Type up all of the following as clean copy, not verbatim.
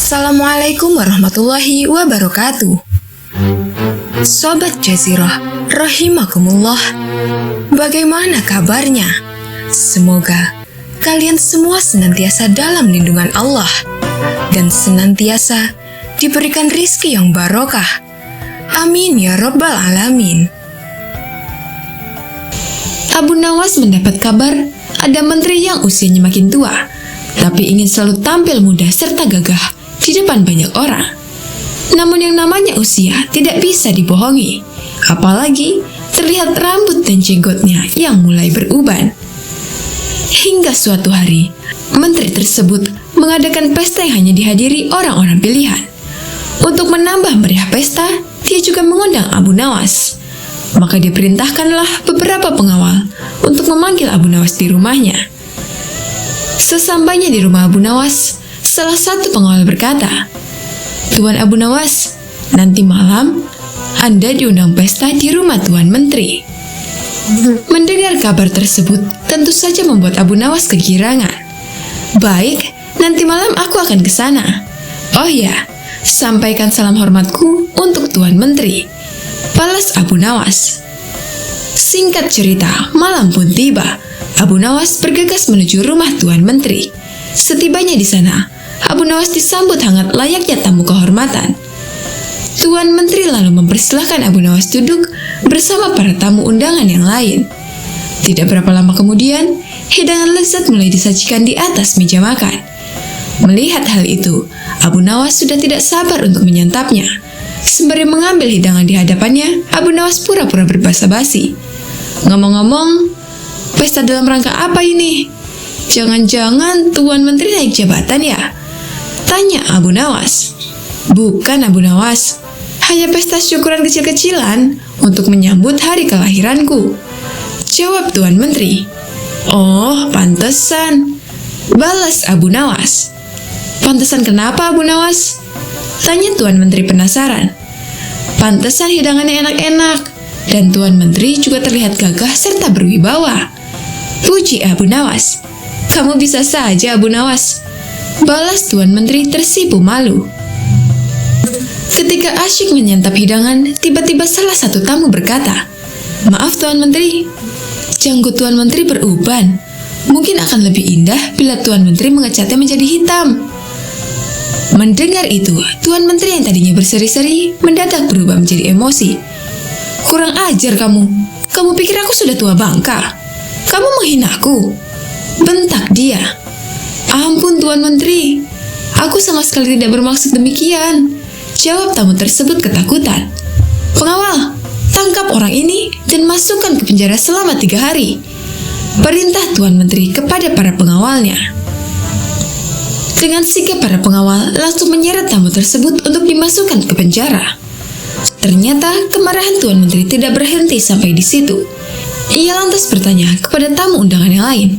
Assalamualaikum warahmatullahi wabarakatuh. Sobat Jazirah, rahimakumullah. Bagaimana kabarnya? Semoga kalian semua senantiasa dalam lindungan Allah dan senantiasa diberikan rizki yang barokah. Amin ya rabbal alamin. Abu Nawas mendapat kabar ada menteri yang usianya makin tua, tapi ingin selalu tampil muda serta gagah di depan banyak orang. Namun yang namanya usia tidak bisa dibohongi, apalagi terlihat rambut dan jenggotnya yang mulai beruban. Hingga suatu hari, menteri tersebut mengadakan pesta yang hanya dihadiri orang-orang pilihan. Untuk menambah meriah pesta, dia juga mengundang Abu Nawas. Maka diperintahkanlah beberapa pengawal untuk memanggil Abu Nawas di rumahnya. Sesampainya di rumah Abu Nawas, salah satu pengawal berkata, "Tuan Abu Nawas, nanti malam Anda diundang pesta di rumah Tuan Menteri." Mendengar kabar tersebut tentu saja membuat Abu Nawas kegirangan. "Baik, nanti malam aku akan ke sana. Oh ya, sampaikan salam hormatku untuk Tuan Menteri," balas Abu Nawas. Singkat cerita, malam pun tiba. Abu Nawas bergegas menuju rumah Tuan Menteri. Setibanya di sana, Abu Nawas disambut hangat layaknya tamu kehormatan. Tuan Menteri lalu mempersilahkan Abu Nawas duduk bersama para tamu undangan yang lain. Tidak berapa lama kemudian, hidangan lezat mulai disajikan di atas meja makan. Melihat hal itu, Abu Nawas sudah tidak sabar untuk menyantapnya. Sembari mengambil hidangan di hadapannya, Abu Nawas pura-pura berbasa-basi. "Ngomong-ngomong, pesta dalam rangka apa ini? Jangan-jangan Tuan Menteri naik jabatan ya?" tanya Abu Nawas. "Bukan Abu Nawas, hanya pesta syukuran kecil-kecilan untuk menyambut hari kelahiranku," jawab Tuan Menteri. "Oh, pantesan," balas Abu Nawas. "Pantesan kenapa Abu Nawas?" tanya Tuan Menteri penasaran. "Pantesan hidangannya enak-enak, dan Tuan Menteri juga terlihat gagah serta berwibawa," puji Abu Nawas. "Kamu bisa saja Abu Nawas," balas Tuan Menteri tersipu malu. Ketika asyik menyantap hidangan, tiba-tiba salah satu tamu berkata, "Maaf Tuan Menteri, janggut Tuan Menteri beruban. Mungkin akan lebih indah bila Tuan Menteri mengecatnya menjadi hitam." Mendengar itu, Tuan Menteri yang tadinya berseri-seri mendadak berubah menjadi emosi. "Kurang ajar kamu. Kamu pikir aku sudah tua bangka? Kamu menghinaku," bentak dia. "Ampun Tuan Menteri, aku sama sekali tidak bermaksud demikian," jawab tamu tersebut ketakutan. "Pengawal, tangkap orang ini dan masukkan ke penjara selama 3 hari," perintah Tuan Menteri kepada para pengawalnya. Dengan sigap para pengawal langsung menyeret tamu tersebut untuk dimasukkan ke penjara. Ternyata kemarahan Tuan Menteri tidak berhenti sampai di situ. Ia lantas bertanya kepada tamu undangan yang lain,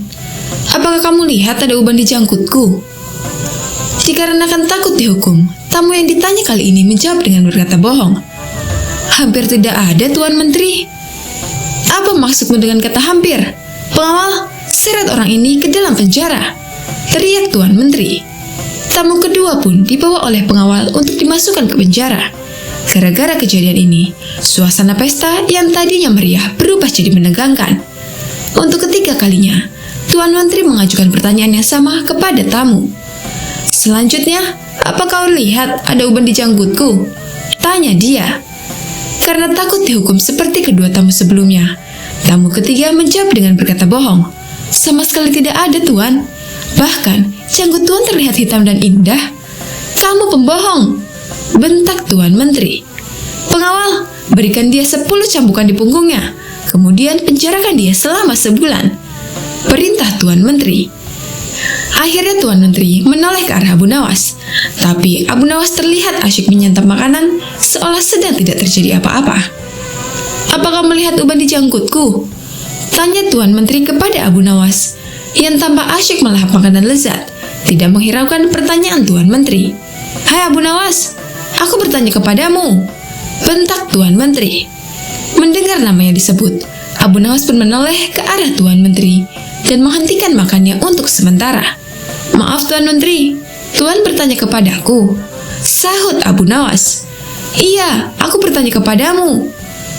"Apakah kamu lihat ada uban di jangkutku?" Dikarenakan takut dihukum, tamu yang ditanya kali ini menjawab dengan berkata bohong. "Hampir tidak ada Tuan Menteri." "Apa maksudmu dengan kata hampir? Pengawal, seret orang ini ke dalam penjara," teriak Tuan Menteri. Tamu kedua pun dibawa oleh pengawal untuk dimasukkan ke penjara. Gara-gara kejadian ini, suasana pesta yang tadinya meriah berubah jadi menegangkan. Untuk ketiga kalinya, Tuan Menteri mengajukan pertanyaan yang sama kepada tamu. "Selanjutnya, apa kau lihat ada uban di janggutku?" tanya dia. Karena takut dihukum seperti kedua tamu sebelumnya, tamu ketiga menjawab dengan berkata bohong. "Sama sekali tidak ada Tuan. Bahkan, janggut Tuan terlihat hitam dan indah." "Kamu pembohong," bentak Tuan Menteri. "Pengawal, berikan dia 10 cambukan di punggungnya, kemudian penjarakan dia selama sebulan," perintah Tuan Menteri. Akhirnya Tuan Menteri menoleh ke arah Abu Nawas, tapi Abu Nawas terlihat asyik menyantap makanan seolah sedang tidak terjadi apa-apa. "Apakah melihat uban di janggutku?" tanya Tuan Menteri kepada Abu Nawas, yang tampak asyik melahap makanan lezat, tidak menghiraukan pertanyaan Tuan Menteri. "Hai Abu Nawas, aku bertanya kepadamu," bentak Tuan Menteri. Mendengar namanya disebut, Abu Nawas pun menoleh ke arah Tuan Menteri dan menghentikan makannya untuk sementara. "Maaf Tuan Menteri, Tuan bertanya kepadaku, sahut Abu Nawas. Iya, aku bertanya kepadamu.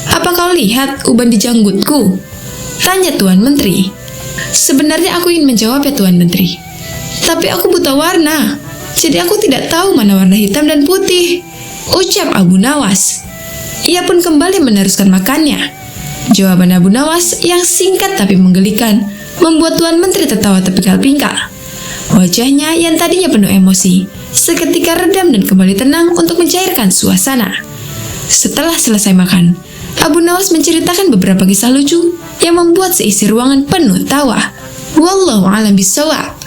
Apa kau lihat uban di janggutku? Tanya Tuan Menteri. Sebenarnya aku ingin menjawab ya Tuan Menteri. Tapi aku buta warna. Jadi aku tidak tahu mana warna hitam dan putih. Ucap Abu Nawas. Ia pun kembali meneruskan makannya. Jawaban Abu Nawas yang singkat tapi menggelikan membuat Tuan Menteri tertawa terpingkal-pingkal. Wajahnya yang tadinya penuh emosi seketika redam dan kembali tenang untuk mencairkan suasana. Setelah selesai makan, Abu Nawas menceritakan beberapa kisah lucu yang membuat seisi ruangan penuh tawa. Wallahu a'lam bishawab.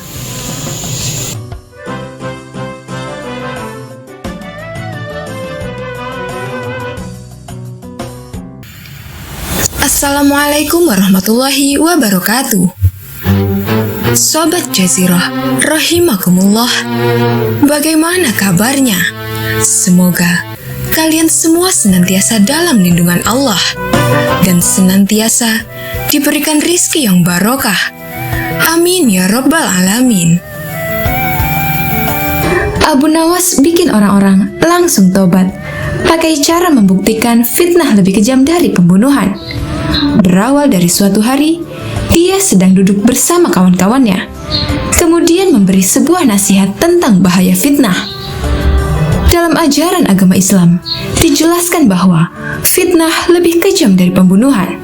Assalamualaikum warahmatullahi wabarakatuh. Sobat Jazirah, rahimakumullah. Bagaimana kabarnya? Semoga kalian semua senantiasa dalam lindungan Allah dan senantiasa diberikan rizki yang barokah. Amin ya rabbal alamin. Abu Nawas bikin orang-orang langsung tobat pakai cara membuktikan fitnah lebih kejam dari pembunuhan. Berawal dari suatu hari, dia sedang duduk bersama kawan-kawannya, kemudian memberi sebuah nasihat tentang bahaya fitnah. Dalam ajaran agama Islam, dijelaskan bahwa fitnah lebih kejam dari pembunuhan.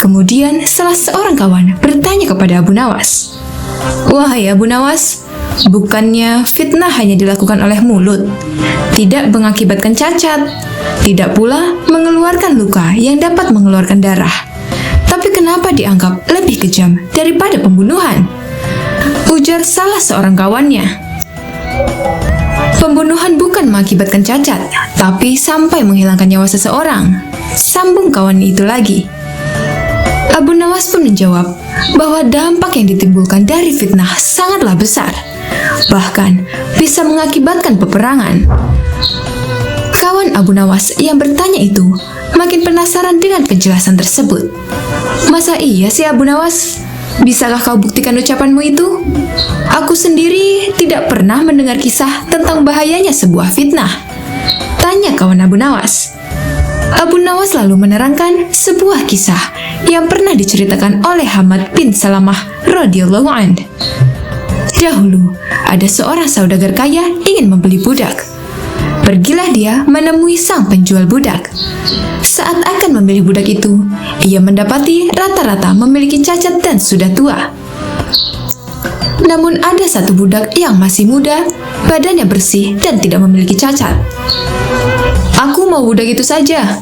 Kemudian salah seorang kawan bertanya kepada Abu Nawas, "Wahai Abu Nawas, bukannya fitnah hanya dilakukan oleh mulut, tidak mengakibatkan cacat, tidak pula mengeluarkan luka yang dapat mengeluarkan darah. Tapi kenapa dianggap lebih kejam daripada pembunuhan?" Ujar salah seorang kawannya. "Pembunuhan bukan mengakibatkan cacat, tapi sampai menghilangkan nyawa seseorang," sambung kawannya itu lagi. Abu Nawas pun menjawab bahwa dampak yang ditimbulkan dari fitnah sangatlah besar, bahkan bisa mengakibatkan peperangan. Kawan Abu Nawas yang bertanya itu makin penasaran dengan penjelasan tersebut. "Masa iya sih Abu Nawas? Bisakah kau buktikan ucapanmu itu? Aku sendiri tidak pernah mendengar kisah tentang bahayanya sebuah fitnah," tanya kawan Abu Nawas. Abu Nawas lalu menerangkan sebuah kisah yang pernah diceritakan oleh Hamad bin Salamah radhiyallahu anhu. Dahulu, ada seorang saudagar kaya ingin membeli budak. Pergilah dia menemui sang penjual budak. Saat akan memilih budak itu, ia mendapati rata-rata memiliki cacat dan sudah tua. Namun ada satu budak yang masih muda, badannya bersih dan tidak memiliki cacat. "Aku mau budak itu saja,"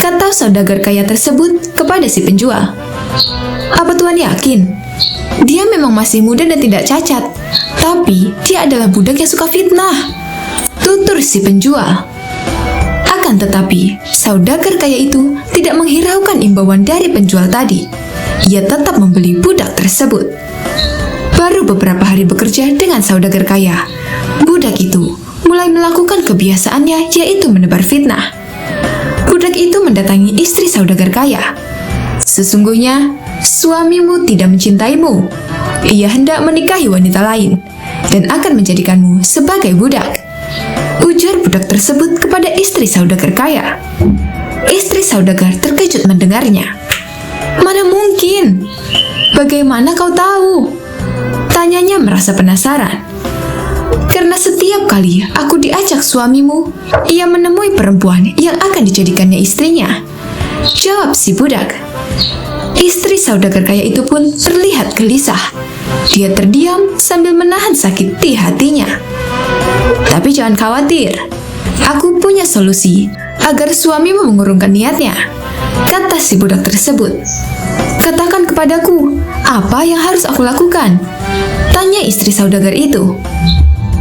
kata saudagar kaya tersebut kepada si penjual. "Apa Tuan yakin? Dia memang masih muda dan tidak cacat, tapi dia adalah budak yang suka fitnah," tutur si penjual. Akan tetapi, saudagar kaya itu tidak menghiraukan imbauan dari penjual tadi. Ia tetap membeli budak tersebut. Baru beberapa hari bekerja dengan saudagar kaya, budak itu mulai melakukan kebiasaannya, yaitu menebar fitnah. Budak itu mendatangi istri saudagar kaya. "Sesungguhnya, suamimu tidak mencintaimu. Ia hendak menikahi wanita lain dan akan menjadikanmu sebagai budak," ujar budak tersebut kepada istri saudagar kaya. Istri saudagar terkejut mendengarnya. "Mana mungkin? Bagaimana kau tahu?" tanyanya merasa penasaran. "Karena setiap kali aku diajak suamimu, ia menemui perempuan yang akan dijadikannya istrinya," jawab si budak. Istri saudagar kaya itu pun terlihat gelisah. Dia terdiam sambil menahan sakit di hatinya. "Tapi jangan khawatir, aku punya solusi agar suamimu mengurungkan niatnya," kata si budak tersebut. "Katakan kepadaku, apa yang harus aku lakukan?" tanya istri saudagar itu.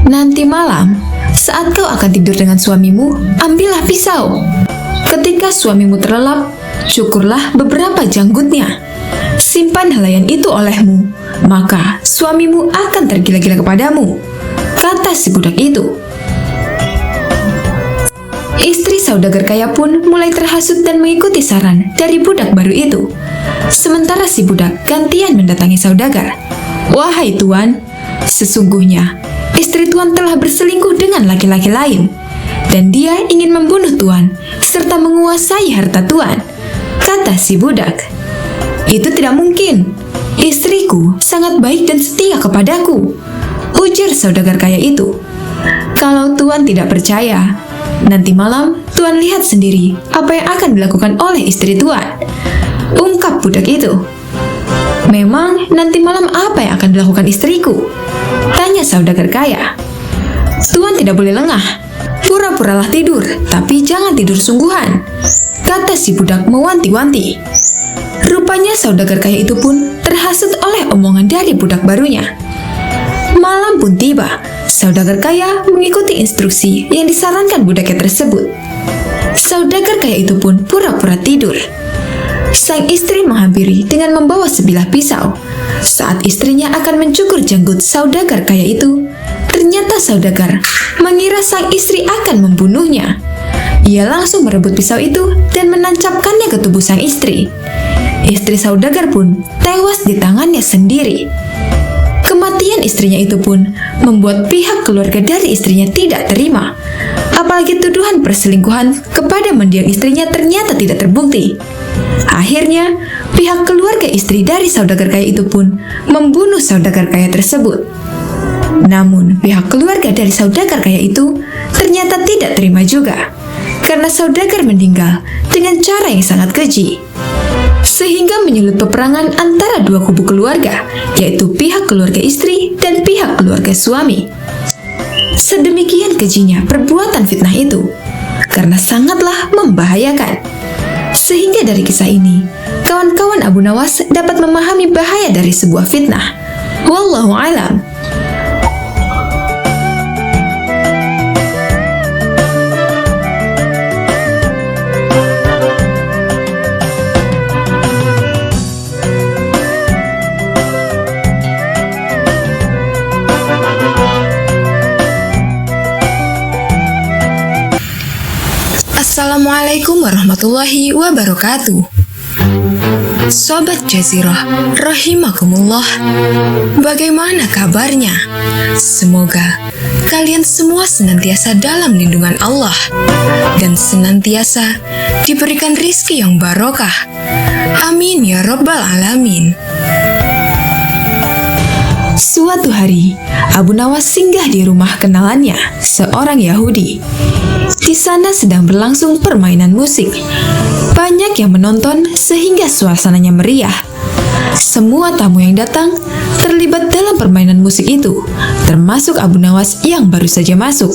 "Nanti malam, saat kau akan tidur dengan suamimu, ambillah pisau. Ketika suamimu terlelap, cukurlah beberapa janggutnya. Simpan helaian itu olehmu, maka suamimu akan tergila-gila kepadamu," kata si budak itu. Istri saudagar kaya pun mulai terhasut dan mengikuti saran dari budak baru itu. Sementara si budak gantian mendatangi saudagar. "Wahai tuan, sesungguhnya istri tuan Tuan telah berselingkuh dengan laki-laki lain, dan dia ingin membunuh Tuan serta menguasai harta Tuan, kata si budak. Itu tidak mungkin. Istriku sangat baik dan setia kepadaku, ujar saudagar kaya itu. Kalau Tuan tidak percaya, nanti malam Tuan lihat sendiri apa yang akan dilakukan oleh istri Tuan, ungkap budak itu. Memang nanti malam apa yang akan dilakukan istriku? Tanya saudagar kaya. Tuan tidak boleh lengah. Pura-puralah tidur, tapi jangan tidur sungguhan, kata si budak mewanti-wanti. Rupanya saudagar kaya itu pun terhasut oleh omongan dari budak barunya. Malam pun tiba, saudagar kaya mengikuti instruksi yang disarankan budaknya tersebut. Saudagar kaya itu pun pura-pura tidur. Sang istri menghampiri dengan membawa sebilah pisau. Saat istrinya akan mencukur janggut saudagar kaya itu, ternyata saudagar mengira sang istri akan membunuhnya. Ia langsung merebut pisau itu dan menancapkannya ke tubuh sang istri. Istri saudagar pun tewas di tangannya sendiri. Kematian istrinya itu pun membuat pihak keluarga dari istrinya tidak terima. Apalagi tuduhan perselingkuhan kepada mendiang istrinya ternyata tidak terbukti. Akhirnya, pihak keluarga istri dari saudagar kaya itu pun membunuh saudagar kaya tersebut. Namun, pihak keluarga dari saudagar kaya itu ternyata tidak terima juga, karena saudagar meninggal dengan cara yang sangat keji. Sehingga menyulut peperangan antara dua kubu keluarga, yaitu pihak keluarga istri dan pihak keluarga suami. Sedemikian kejinya perbuatan fitnah itu, karena sangatlah membahayakan. Sehingga dari kisah ini, kawan-kawan Abu Nawas dapat memahami bahaya dari sebuah fitnah. Wallahu a'lam. Assalamualaikum warahmatullahi wabarakatuh. Sobat Jazirah, rahimakumullah. Bagaimana kabarnya? Semoga kalian semua senantiasa dalam lindungan Allah dan senantiasa diberikan rizki yang barokah. Amin ya rabbal alamin. Suatu hari, Abu Nawas singgah di rumah kenalannya, seorang Yahudi. Di sana sedang berlangsung permainan musik. Banyak yang menonton sehingga suasananya meriah. Semua tamu yang datang terlibat dalam permainan musik itu, termasuk Abu Nawas yang baru saja masuk.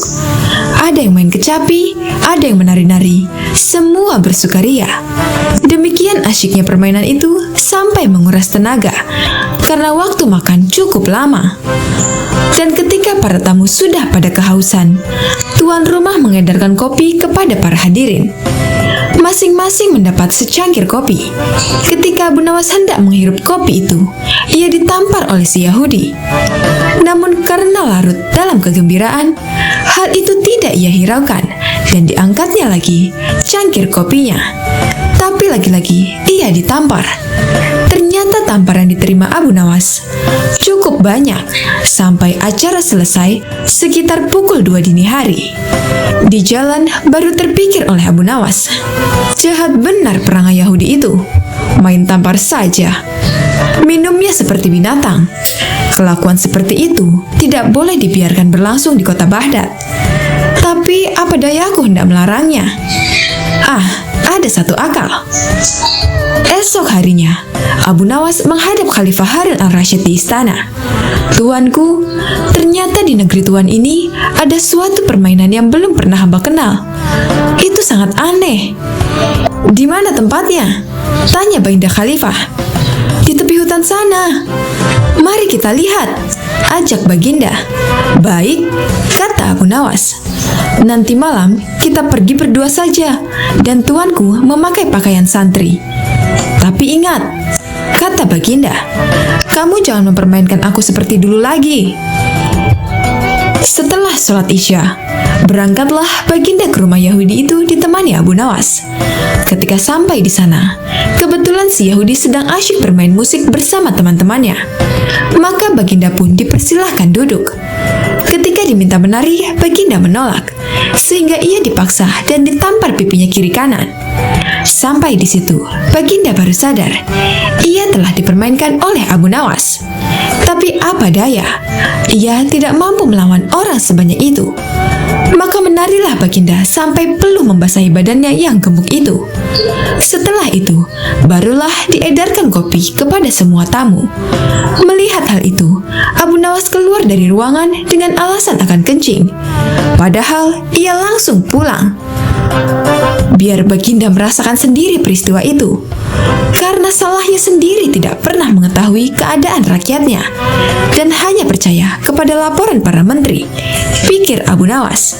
Ada yang main kecapi, ada yang menari-nari, semua bersukaria. Demikian asyiknya permainan itu sampai menguras tenaga, karena waktu makan cukup lama. Dan ketika para tamu sudah pada kehausan, tuan rumah mengedarkan kopi kepada para hadirin. Masing-masing mendapat secangkir kopi. Ketika Abu Nawas hendak menghirup kopi itu, ia ditampar oleh si Yahudi. Namun karena larut dalam kegembiraan, hal itu tidak ia hiraukan dan diangkatnya lagi cangkir kopinya. Tapi lagi-lagi ia ditampar. Ternyata tamparan diterima Abu Nawas cukup banyak sampai acara selesai sekitar pukul 2 dini hari. Di jalan baru terpikir oleh Abu Nawas, jahat benar perangai Yahudi itu, main tampar saja. Minumnya seperti binatang. Kelakuan seperti itu tidak boleh dibiarkan berlangsung di kota Baghdad. Tapi apa dayaku hendak melarangnya? Ada satu akal. Esok harinya, Abu Nawas menghadap Khalifah Harun al-Rasyid di istana. Tuanku, ternyata di negeri tuan ini ada suatu permainan yang belum pernah hamba kenal. Itu sangat aneh. Di mana tempatnya? Tanya Baginda Khalifah. Di tepi hutan sana. Mari kita lihat, ajak Baginda. Baik, kata Abu Nawas. Nanti malam kita pergi berdua saja, dan tuanku memakai pakaian santri. Tapi ingat, kata Baginda, kamu jangan mempermainkan aku seperti dulu lagi. Setelah sholat Isya, berangkatlah Baginda ke rumah Yahudi itu ditemani Abu Nawas. Ketika sampai di sana, kebetulan si Yahudi sedang asyik bermain musik bersama teman-temannya. Maka Baginda pun dipersilahkan duduk. Ketika diminta menari, Baginda menolak, sehingga ia dipaksa dan ditampar pipinya kiri kanan. Sampai di situ, Baginda baru sadar, ia telah dipermainkan oleh Abu Nawas. Tapi apa daya, ia tidak mampu melawan orang sebanyak itu. Maka menarilah Baginda sampai peluh membasahi badannya yang gemuk itu. Setelah itu, barulah diedarkan kopi kepada semua tamu. Melihat hal itu, Abu Nawas keluar dari ruangan dengan alasan akan kencing. Padahal ia langsung pulang. Biar Baginda merasakan sendiri peristiwa itu. Karena salahnya sendiri tidak pernah mengetahui keadaan rakyatnya dan hanya percaya kepada laporan para menteri, pikir Abu Nawas.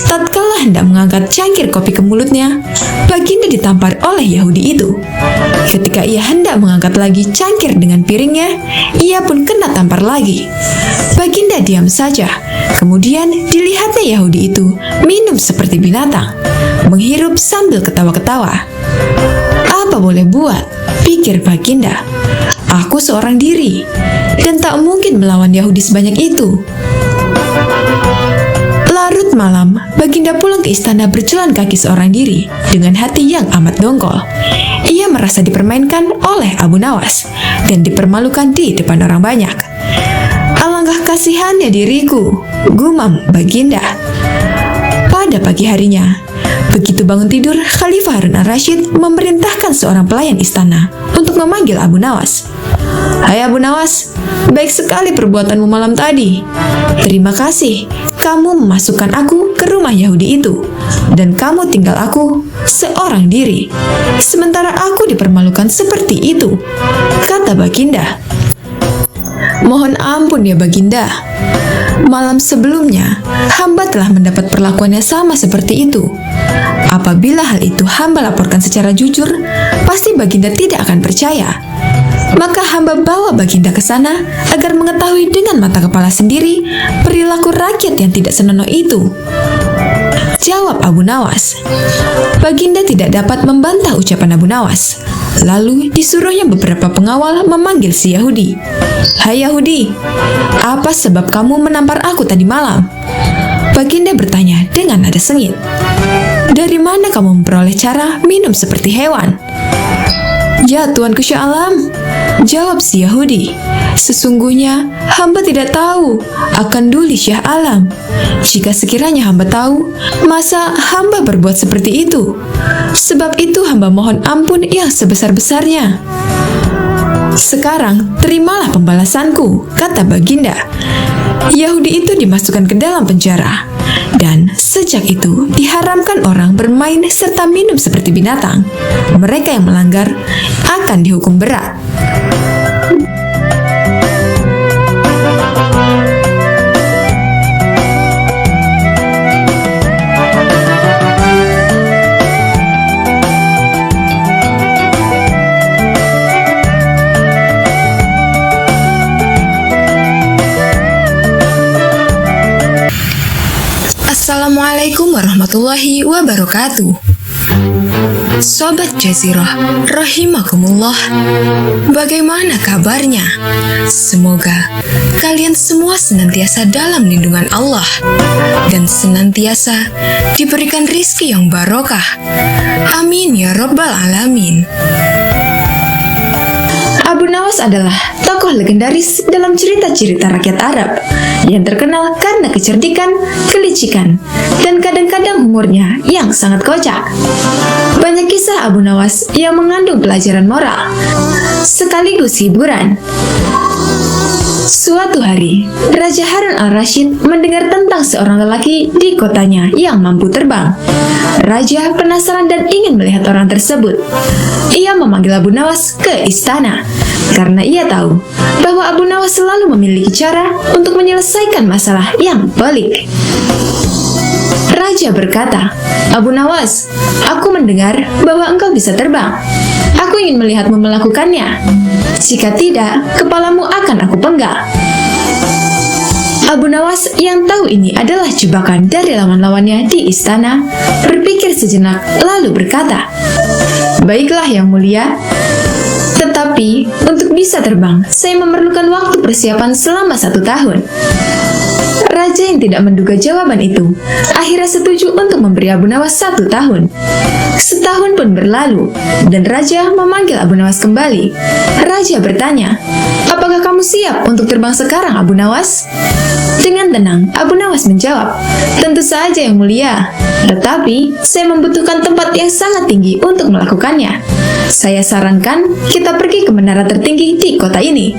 Tatkala hendak mengangkat cangkir kopi ke mulutnya, Baginda ditampar oleh Yahudi itu. Ketika ia hendak mengangkat lagi cangkir dengan piringnya, ia pun kena tampar lagi. Baginda diam saja. Kemudian dilihatnya Yahudi itu minum seperti binatang, menghirup sambil ketawa-ketawa. Apa boleh buat, pikir Baginda. Aku seorang diri, dan tak mungkin melawan Yahudi sebanyak itu. Larut malam, Baginda pulang ke istana berjalan kaki seorang diri dengan hati yang amat dongkol. Ia merasa dipermainkan oleh Abu Nawas dan dipermalukan di depan orang banyak. Alangkah kasihannya diriku, gumam Baginda. Pada pagi harinya, begitu bangun tidur, Khalifah Harun al-Rashid memerintahkan seorang pelayan istana untuk memanggil Abu Nawas. Hai Abu Nawas, baik sekali perbuatanmu malam tadi. Terima kasih, kamu memasukkan aku ke rumah Yahudi itu, dan kamu tinggal aku seorang diri. Sementara aku dipermalukan seperti itu, kata Baginda. Mohon ampun ya Baginda. Malam sebelumnya, hamba telah mendapat perlakuan yang sama seperti itu. Apabila hal itu hamba laporkan secara jujur, pasti Baginda tidak akan percaya. Maka hamba bawa Baginda ke sana agar mengetahui dengan mata kepala sendiri perilaku rakyat yang tidak senonoh itu. Jawab Abu Nawas. Baginda tidak dapat membantah ucapan Abu Nawas. Lalu disuruhnya beberapa pengawal memanggil si Yahudi. Hai Yahudi, apa sebab kamu menampar aku tadi malam? Baginda bertanya dengan nada sengit. Dari mana kamu memperoleh cara minum seperti hewan? Ya Tuanku Syah Alam, jawab si Yahudi. Sesungguhnya hamba tidak tahu akan duli Syah Alam. Jika sekiranya hamba tahu, masa hamba berbuat seperti itu? Sebab itu hamba mohon ampun yang sebesar-besarnya. Sekarang terimalah pembalasanku, kata Baginda. Yahudi itu dimasukkan ke dalam penjara, dan sejak itu diharamkan orang bermain serta minum seperti binatang. Mereka yang melanggar akan dihukum berat. Assalamualaikum warahmatullahi wabarakatuh. Sobat Jazirah, rahimakumullah. Bagaimana kabarnya? Semoga kalian semua senantiasa dalam lindungan Allah dan senantiasa diberikan rizki yang barokah. Amin ya rabbal alamin. Abu Nawas adalah tokoh legendaris dalam cerita-cerita rakyat Arab yang terkenal karena kecerdikan, kelicikan, dan kadang-kadang humornya yang sangat kocak. Banyak kisah Abu Nawas yang mengandung pelajaran moral, sekaligus hiburan. Suatu hari, Raja Harun al-Rashid mendengar tentang seorang lelaki di kotanya yang mampu terbang. Raja penasaran dan ingin melihat orang tersebut. Ia memanggil Abu Nawas ke istana, karena ia tahu bahwa Abu Nawas selalu memiliki cara untuk menyelesaikan masalah yang pelik. Raja berkata, Abu Nawas, aku mendengar bahwa engkau bisa terbang. Aku ingin melihatmu melakukannya. Jika tidak, kepalamu akan aku penggal. Abu Nawas yang tahu ini adalah jebakan dari lawan-lawannya di istana, berpikir sejenak lalu berkata, "Baiklah Yang Mulia, tetapi untuk bisa terbang, saya memerlukan waktu persiapan selama 1 tahun." Raja yang tidak menduga jawaban itu akhirnya setuju untuk memberi Abu Nawas 1 tahun. Setahun pun berlalu, dan Raja memanggil Abu Nawas kembali. Raja bertanya, "Apakah kamu siap untuk terbang sekarang, Abu Nawas?" Dengan tenang, Abu Nawas menjawab, "Tentu saja Yang Mulia, tetapi saya membutuhkan tempat yang sangat tinggi untuk melakukannya. Saya sarankan kita pergi ke menara tertinggi di kota ini."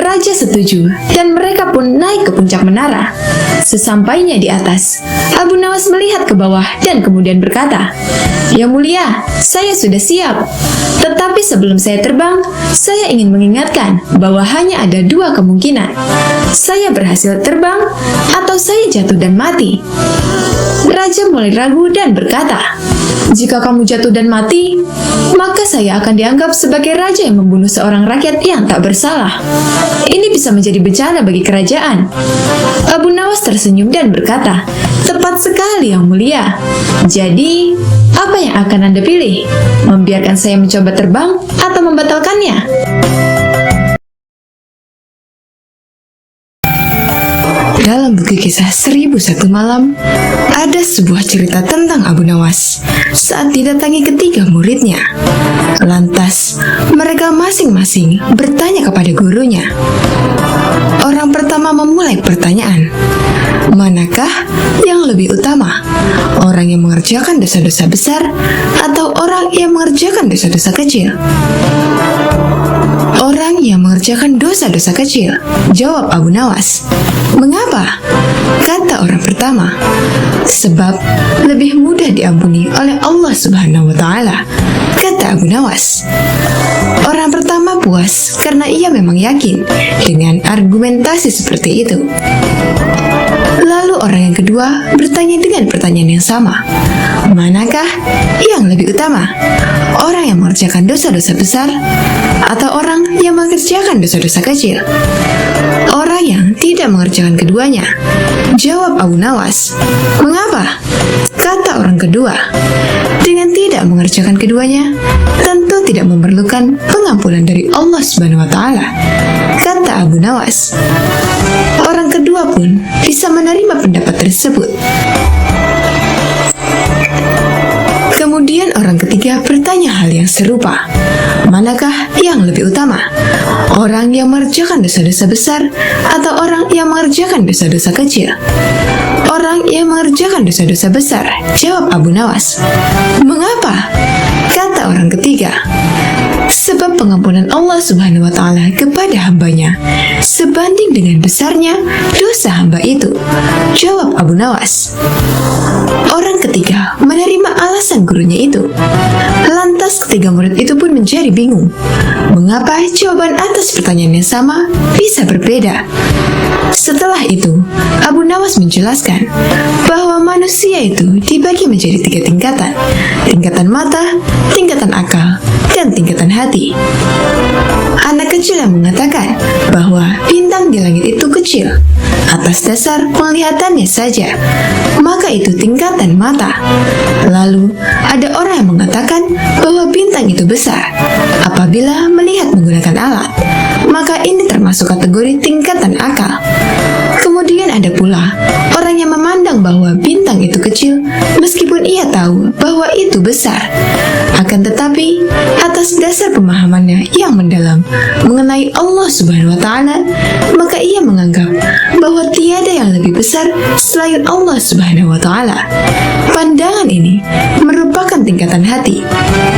Raja setuju, dan mereka pun naik ke puncak menara. Sesampainya di atas, Abu Nawas melihat ke bawah dan kemudian berkata, "Yang Mulia, saya sudah siap. Tetapi sebelum saya terbang, saya ingin mengingatkan bahwa hanya ada 2 kemungkinan. Saya berhasil terbang, atau saya jatuh dan mati." Raja mulai ragu dan berkata, "Jika kamu jatuh dan mati, maka saya akan dianggap sebagai raja yang membunuh seorang rakyat yang tak bersalah. Ini bisa menjadi bencana bagi kerajaan." Abu Nawas tersenyum dan berkata, "Tepat sekali Yang Mulia. Jadi, apa yang akan Anda pilih? Membiarkan saya mencoba terbang atau membatalkannya?" Dalam buku kisah 1001 Malam, ada sebuah cerita tentang Abu Nawas saat didatangi ketiga muridnya. Lantas, mereka masing-masing bertanya kepada gurunya. Orang pertama memulai pertanyaan, "Manakah yang lebih utama? Orang yang mengerjakan dosa-dosa besar atau orang yang mengerjakan dosa-dosa kecil?" "Orang yang mengerjakan dosa-dosa kecil," jawab Abu Nawas. "Mengapa?" kata orang pertama. "Sebab lebih mudah diampuni oleh Allah Subhanahu wa Ta'ala," kata Abu Nawas. Orang pertama puas karena ia memang yakin dengan argumentasi seperti itu. Lalu orang yang kedua bertanya dengan pertanyaan yang sama, "Manakah yang lebih utama? Orang yang mengerjakan dosa-dosa besar atau orang yang mengerjakan dosa-dosa kecil?" "Orang yang tidak mengerjakan keduanya," jawab Abu Nawas. "Mengapa?" kata orang kedua. "Dengan tidak mengerjakan keduanya, tentu tidak memerlukan pengampunan dari Allah Subhanahu wa Ta'ala," kata Abu Nawas. Orang kedua pun bisa menerima pendapat tersebut. Kemudian orang ketiga bertanya hal yang serupa, "Manakah yang lebih utama? Orang yang mengerjakan dosa-dosa besar atau orang yang mengerjakan dosa-dosa kecil?" "Orang yang mengerjakan dosa-dosa besar," jawab Abu Nawas. "Mengapa?" kata orang ketiga. "Sebab pengampunan Allah Subhanahu wa Ta'ala kepada hambanya sebanding dengan besarnya dosa hamba itu," jawab Abu Nawas. Orang ketiga menerima alasan gurunya itu. Lantas ketiga murid itu pun menjadi bingung. Mengapa jawaban atas pertanyaan yang sama bisa berbeda? Setelah itu, Abu Nawas menjelaskan bahwa manusia itu dibagi menjadi 3 tingkatan. Tingkatan mata, tingkatan akal, dan tingkatan hati. Anak kecil yang mengatakan bahwa bintang di langit itu kecil atas dasar penglihatannya saja, maka itu tingkatan mata. Lalu, ada orang yang mengatakan bahwa bintang itu besar apabila melihat menggunakan alat, maka ini termasuk kategori tingkatan akal. Kemudian ada pula orang yang memandang bahwa bintang itu kecil meskipun ia tahu bahwa itu besar. Akan tetapi, atas dasar pemahamannya yang mendalam mengenai Allah Subhanahu wa Ta'ala, maka ia menganggap bahwa tiada yang lebih besar selain Allah Subhanahu wa Ta'ala. Pandangan ini merupakan tingkatan hati,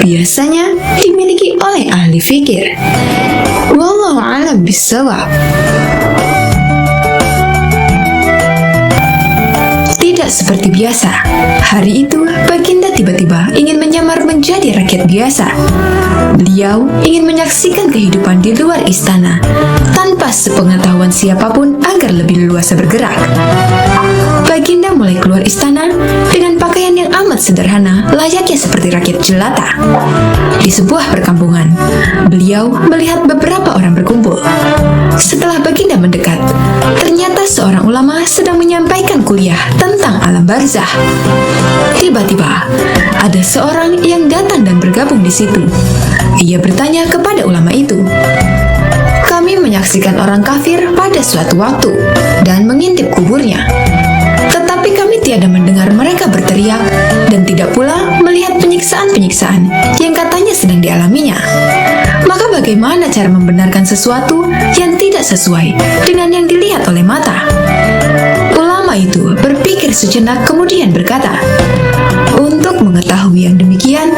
biasanya dimiliki oleh ahli fikir. Wallahu a'lam bishawab. Tidak seperti biasa, hari itu Baginda tiba-tiba ingin menyamar menjadi rakyat biasa. Beliau ingin menyaksikan kehidupan di luar istana tanpa sepengetahuan siapapun agar lebih leluasa bergerak. Baginda mulai keluar istana dengan pakaian yang amat sederhana, layaknya seperti rakyat jelata. Di sebuah perkampungan, beliau melihat beberapa orang berkumpul. Setelah Baginda mendekat, ternyata seorang ulama sedang menyampaikan kuliah tentang alam barzah. Tiba-tiba, ada seorang yang datang dan bergabung di situ. Ia bertanya kepada ulama itu, "Kami menyaksikan orang kafir pada suatu waktu dan mengintip kuburnya. Tetapi kami tiada mendengar mereka berteriak dan tidak pula melihat penyiksaan-penyiksaan yang katanya sedang dialaminya. Maka bagaimana cara membenarkan sesuatu yang tidak sesuai dengan yang dilihat oleh mata?" Ulama itu berpikir sejenak kemudian berkata, "Untuk mengetahui yang demikian,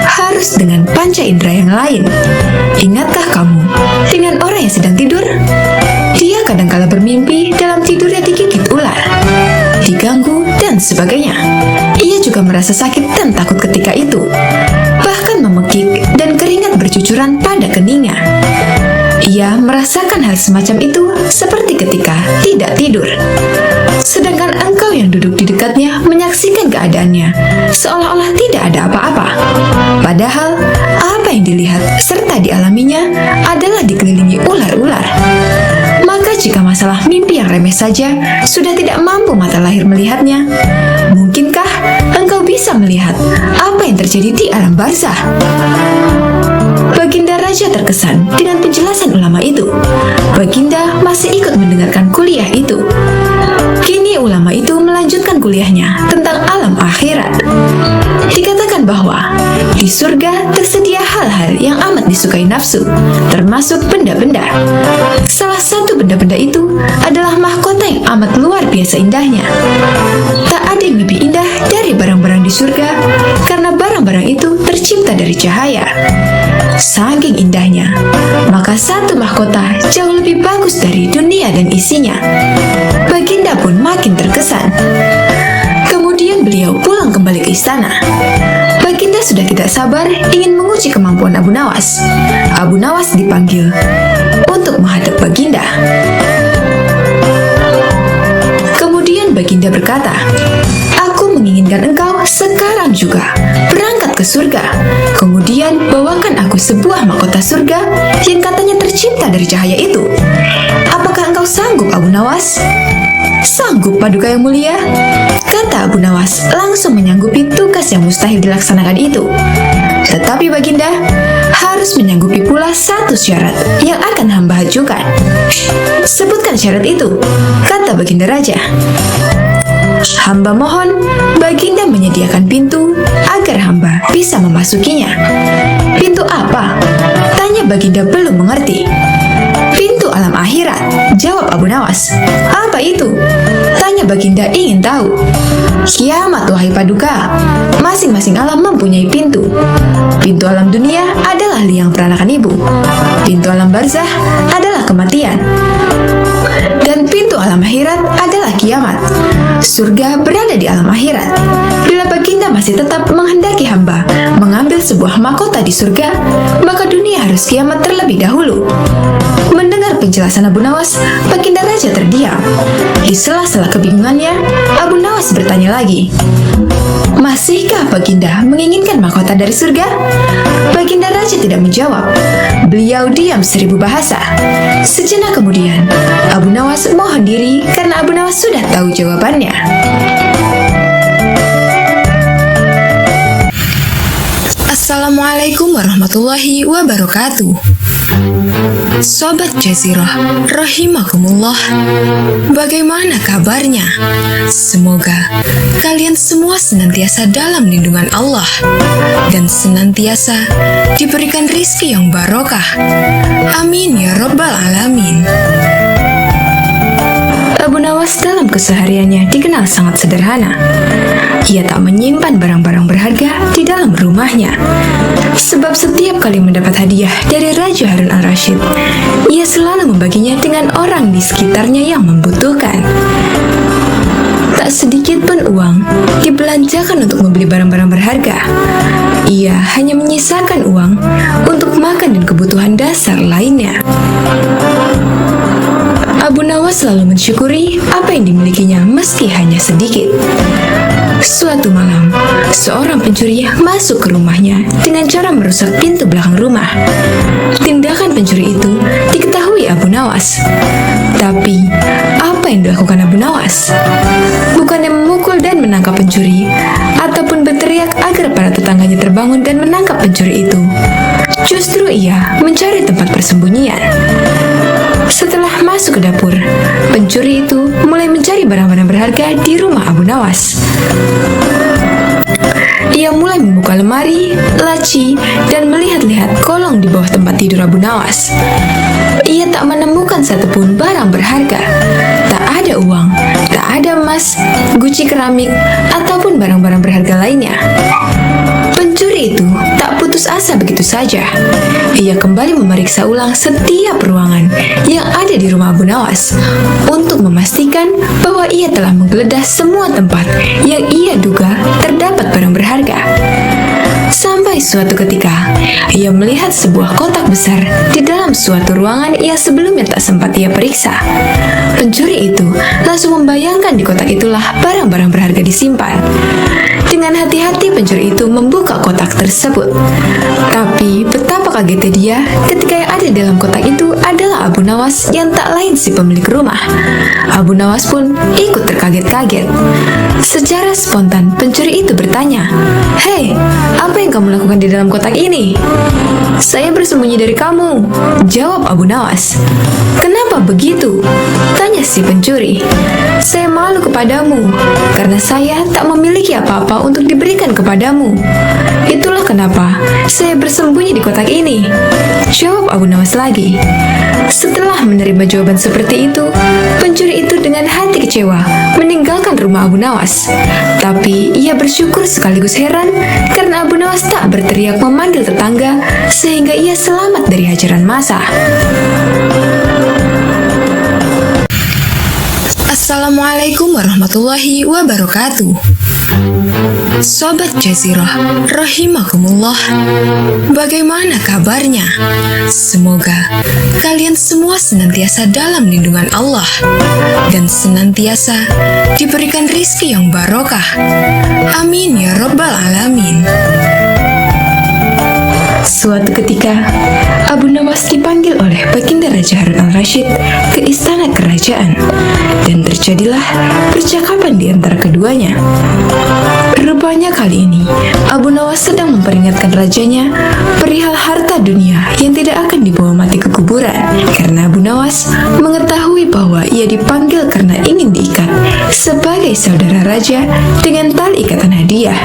harus dengan panca indera yang lain. Ingatkah kamu dengan orang yang sedang tidur? Dia kadangkala bermimpi dalam tidurnya digigit ular, diganggu, dan sebagainya. Ia juga merasa sakit dan takut ketika itu, bahkan memekik dan keringat bercucuran pada keningnya. Ia merasakan hal semacam itu seperti ketika tidak tidur. Sedangkan engkau yang duduk di dekatnya menyaksikan keadaannya seolah-olah tidak ada apa-apa. Padahal apa yang dilihat serta dialaminya adalah dikelilingi ular-ular. Maka jika masalah mimpi yang remeh saja sudah tidak mampu mata lahir melihatnya, mungkinkah engkau bisa melihat apa yang terjadi di alam barzah?" Baginda Raja terkesan dengan penjelasan ulama itu. Baginda masih ikut mendengarkan kuliah itu. Kini ulama itu melanjutkan kuliahnya tentang alam akhirat. Dikatakan bahwa di surga tersedia hal-hal yang amat disukai nafsu, termasuk benda-benda. Salah satu benda-benda itu adalah mahkota yang amat luar biasa indahnya. Tak ada yang lebih indah dari barang-barang di surga, karena barang-barang itu tercipta dari cahaya. Saking indahnya, maka satu mahkota jauh lebih bagus dari dunia dan isinya. Baginda pun makin terkesan. Kemudian beliau pulang kembali ke istana. Baginda sudah tidak sabar ingin menguji kemampuan Abu Nawas. Abu Nawas dipanggil untuk menghadap Baginda. Kemudian Baginda berkata, "Aku menginginkan engkau sekarang juga berangkat ke surga. Kemudian bawakan aku sebuah mahkota surga yang katanya tercipta dari cahaya itu. Apakah engkau sanggup, Abu Nawas?" "Sanggup, Paduka yang mulia," kata Abu Nawas, langsung menyanggupi tugas yang mustahil dilaksanakan itu. Tetapi Baginda harus menyanggupi pula satu syarat yang akan hamba ajukan. "Sebutkan syarat itu," kata Baginda Raja. "Hamba mohon Baginda menyediakan pintu agar hamba bisa memasukinya." "Pintu apa?" tanya Baginda belum mengerti. "Pintu alam akhirat," jawab Abu Nawas. "Apa itu?" tanya Baginda ingin tahu. "Kiamat, wahai Paduka. Masing-masing alam mempunyai pintu. Pintu alam dunia adalah liang peranakan ibu. Pintu alam barzah adalah kematian. Dan pintu alam akhirat adalah kiamat. Surga berada di alam akhirat. Bila Baginda masih tetap menghendaki hamba mengambil sebuah mahkota di surga, maka dunia harus kiamat terlebih dahulu." Mendengar penjelasan Abu Nawas, Baginda Raja terdiam. Di sela-sela kebingungannya, Abu Nawas bertanya lagi, "Masihkah Baginda menginginkan mahkota dari surga?" Baginda Raja tidak menjawab. Beliau diam 1000 bahasa. Sejenak kemudian, Abu Nawas mohon diri karena Abu Nawas sudah tahu jawabannya. Assalamualaikum warahmatullahi wabarakatuh. Sobat Jazirah, rahimakumullah. Bagaimana kabarnya? Semoga kalian semua senantiasa dalam lindungan Allah dan senantiasa diberikan rizki yang barokah. Amin ya rabbal alamin. Abu Nawas dalam kesehariannya dikenal sangat sederhana. Ia tak menyimpan barang-barang berharga di dalam rumahnya. Sebab setiap kali mendapat hadiah dari Raja Harun al-Rashid, ia selalu membaginya dengan orang di sekitarnya yang membutuhkan. Tak sedikit pun uang dibelanjakan untuk membeli barang-barang berharga. Ia hanya menyisakan uang untuk makan dan kebutuhan dasar lainnya. Abu Nawas selalu mensyukuri apa yang dimilikinya meski hanya sedikit. Suatu malam, seorang pencuri masuk ke rumahnya dengan cara merusak pintu belakang rumah. Tindakan pencuri itu diketahui Abu Nawas. Tapi, apa yang dilakukan Abu Nawas? Bukannya memukul dan menangkap pencuri, ataupun berteriak agar para tetangganya terbangun dan menangkap pencuri itu. Justru ia mencari tempat persembunyian. Setelah masuk ke dapur, pencuri itu mulai mencari barang-barang berharga di rumah Abu Nawas. Ia mulai membuka lemari, laci, dan melihat-lihat kolong di bawah tempat tidur Abu Nawas. Ia tak menemukan satupun barang berharga. Tak ada uang, tak ada emas, guci keramik, ataupun barang-barang berharga lainnya. Pencuri itu tak putus asa begitu saja. Ia kembali memeriksa ulang setiap ruangan yang ada di rumah Abu Nawas untuk memastikan bahwa ia telah menggeledah semua tempat yang ia duga terdapat barang berharga. Sampai suatu ketika, ia melihat sebuah kotak besar di dalam suatu ruangan yang sebelumnya tak sempat ia periksa. Pencuri itu langsung membayangkan di kotak itulah barang-barang berharga disimpan. Dengan hati-hati pencuri itu membuka kotak tersebut. Tapi betapa kagetnya dia ketika yang ada di dalam kotak itu adalah Abu Nawas yang tak lain si pemilik rumah. Abu Nawas pun ikut terkaget-kaget. Secara spontan pencuri itu bertanya, "Hei, apa yang kamu lakukan di dalam kotak ini?" "Saya bersembunyi dari kamu," jawab Abu Nawas. "Kenapa begitu?" tanya si pencuri. "Saya malu kepadamu karena saya tak memiliki apa-apa untuk diberikan kepadamu. Itulah kenapa saya bersembunyi di kotak ini," jawab Abu Nawas lagi. Setelah menerima jawaban seperti itu, pencuri itu dengan hati kecewa meninggalkan rumah Abu Nawas. Tapi ia bersyukur sekaligus heran karena Abu Nawas tak berteriak memanggil tetangga sehingga ia selamat dari hajaran massa. Assalamualaikum warahmatullahi wabarakatuh. Sobat Jazirah, rahimakumullah. Bagaimana kabarnya? Semoga kalian semua senantiasa dalam lindungan Allah dan senantiasa diberikan rizki yang barokah. Amin ya rabbal alamin. Suatu ketika, Abu Nawas dipanggil oleh Baginda Raja Harun al-Rasyid ke istana kerajaan, dan terjadilah percakapan di antara keduanya. Rupanya kali ini, Abu Nawas sedang memperingatkan rajanya perihal harta dunia yang tidak akan dibawa mati ke kuburan, karena Abu Nawas mengetahui bahwa ia dipanggil karena ingin diikat sebagai saudara raja dengan tali ikatan hadiah.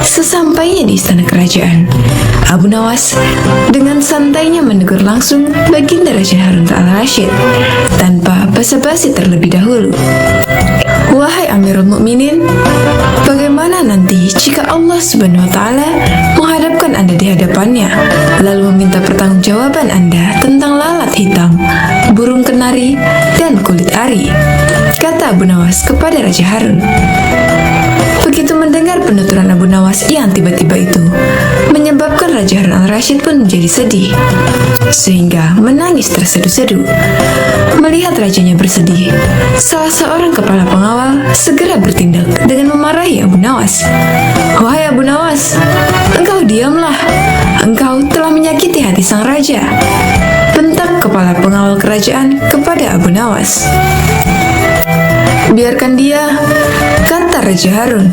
Sesampainya di istana kerajaan, Abu Nawas dengan santainya menegur langsung Baginda Raja Harun al-Rasyid tanpa basa-basi terlebih dahulu. "Wahai Amirul Mukminin, bagaimana nanti jika Allah Subhanahu wa Ta'ala menghadapkan Anda di hadapannya, lalu meminta pertanggungjawaban Anda tentang lalat hitam, burung kenari, dan kulit ari?" kata Abu Nawas kepada Raja Harun. Begitu mendengar penuturan Abu Nawas yang tiba-tiba itu, menyebabkan Raja Harun al-Rasyid pun menjadi sedih, sehingga menangis terseduh-seduh. Melihat rajanya bersedih, salah seorang kepala pengawal segera bertindak dengan memarahi Abu Nawas. "Wahai Abu Nawas, engkau diamlah. Engkau telah menyakiti hati sang raja," bentak kepala pengawal kerajaan kepada Abu Nawas. "Biarkan dia," kata Raja Harun.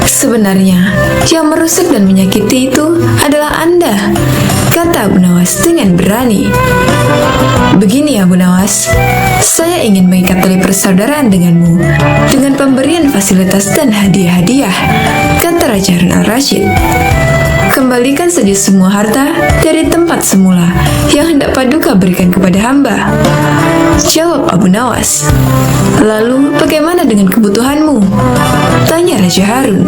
"Sebenarnya yang merusak dan menyakiti itu adalah Anda," kata Abu Nawas dengan berani. "Begini Abu Nawas, saya ingin mengikat tali persaudaraan denganmu dengan pemberian fasilitas dan hadiah-hadiah," kata Raja Harun al-Rasyid. "Kembalikan saja semua harta dari tempat semula yang hendak Paduka berikan kepada hamba," jawab Abu Nawas. "Lalu bagaimana dengan kebutuhanmu?" tanya Raja Harun.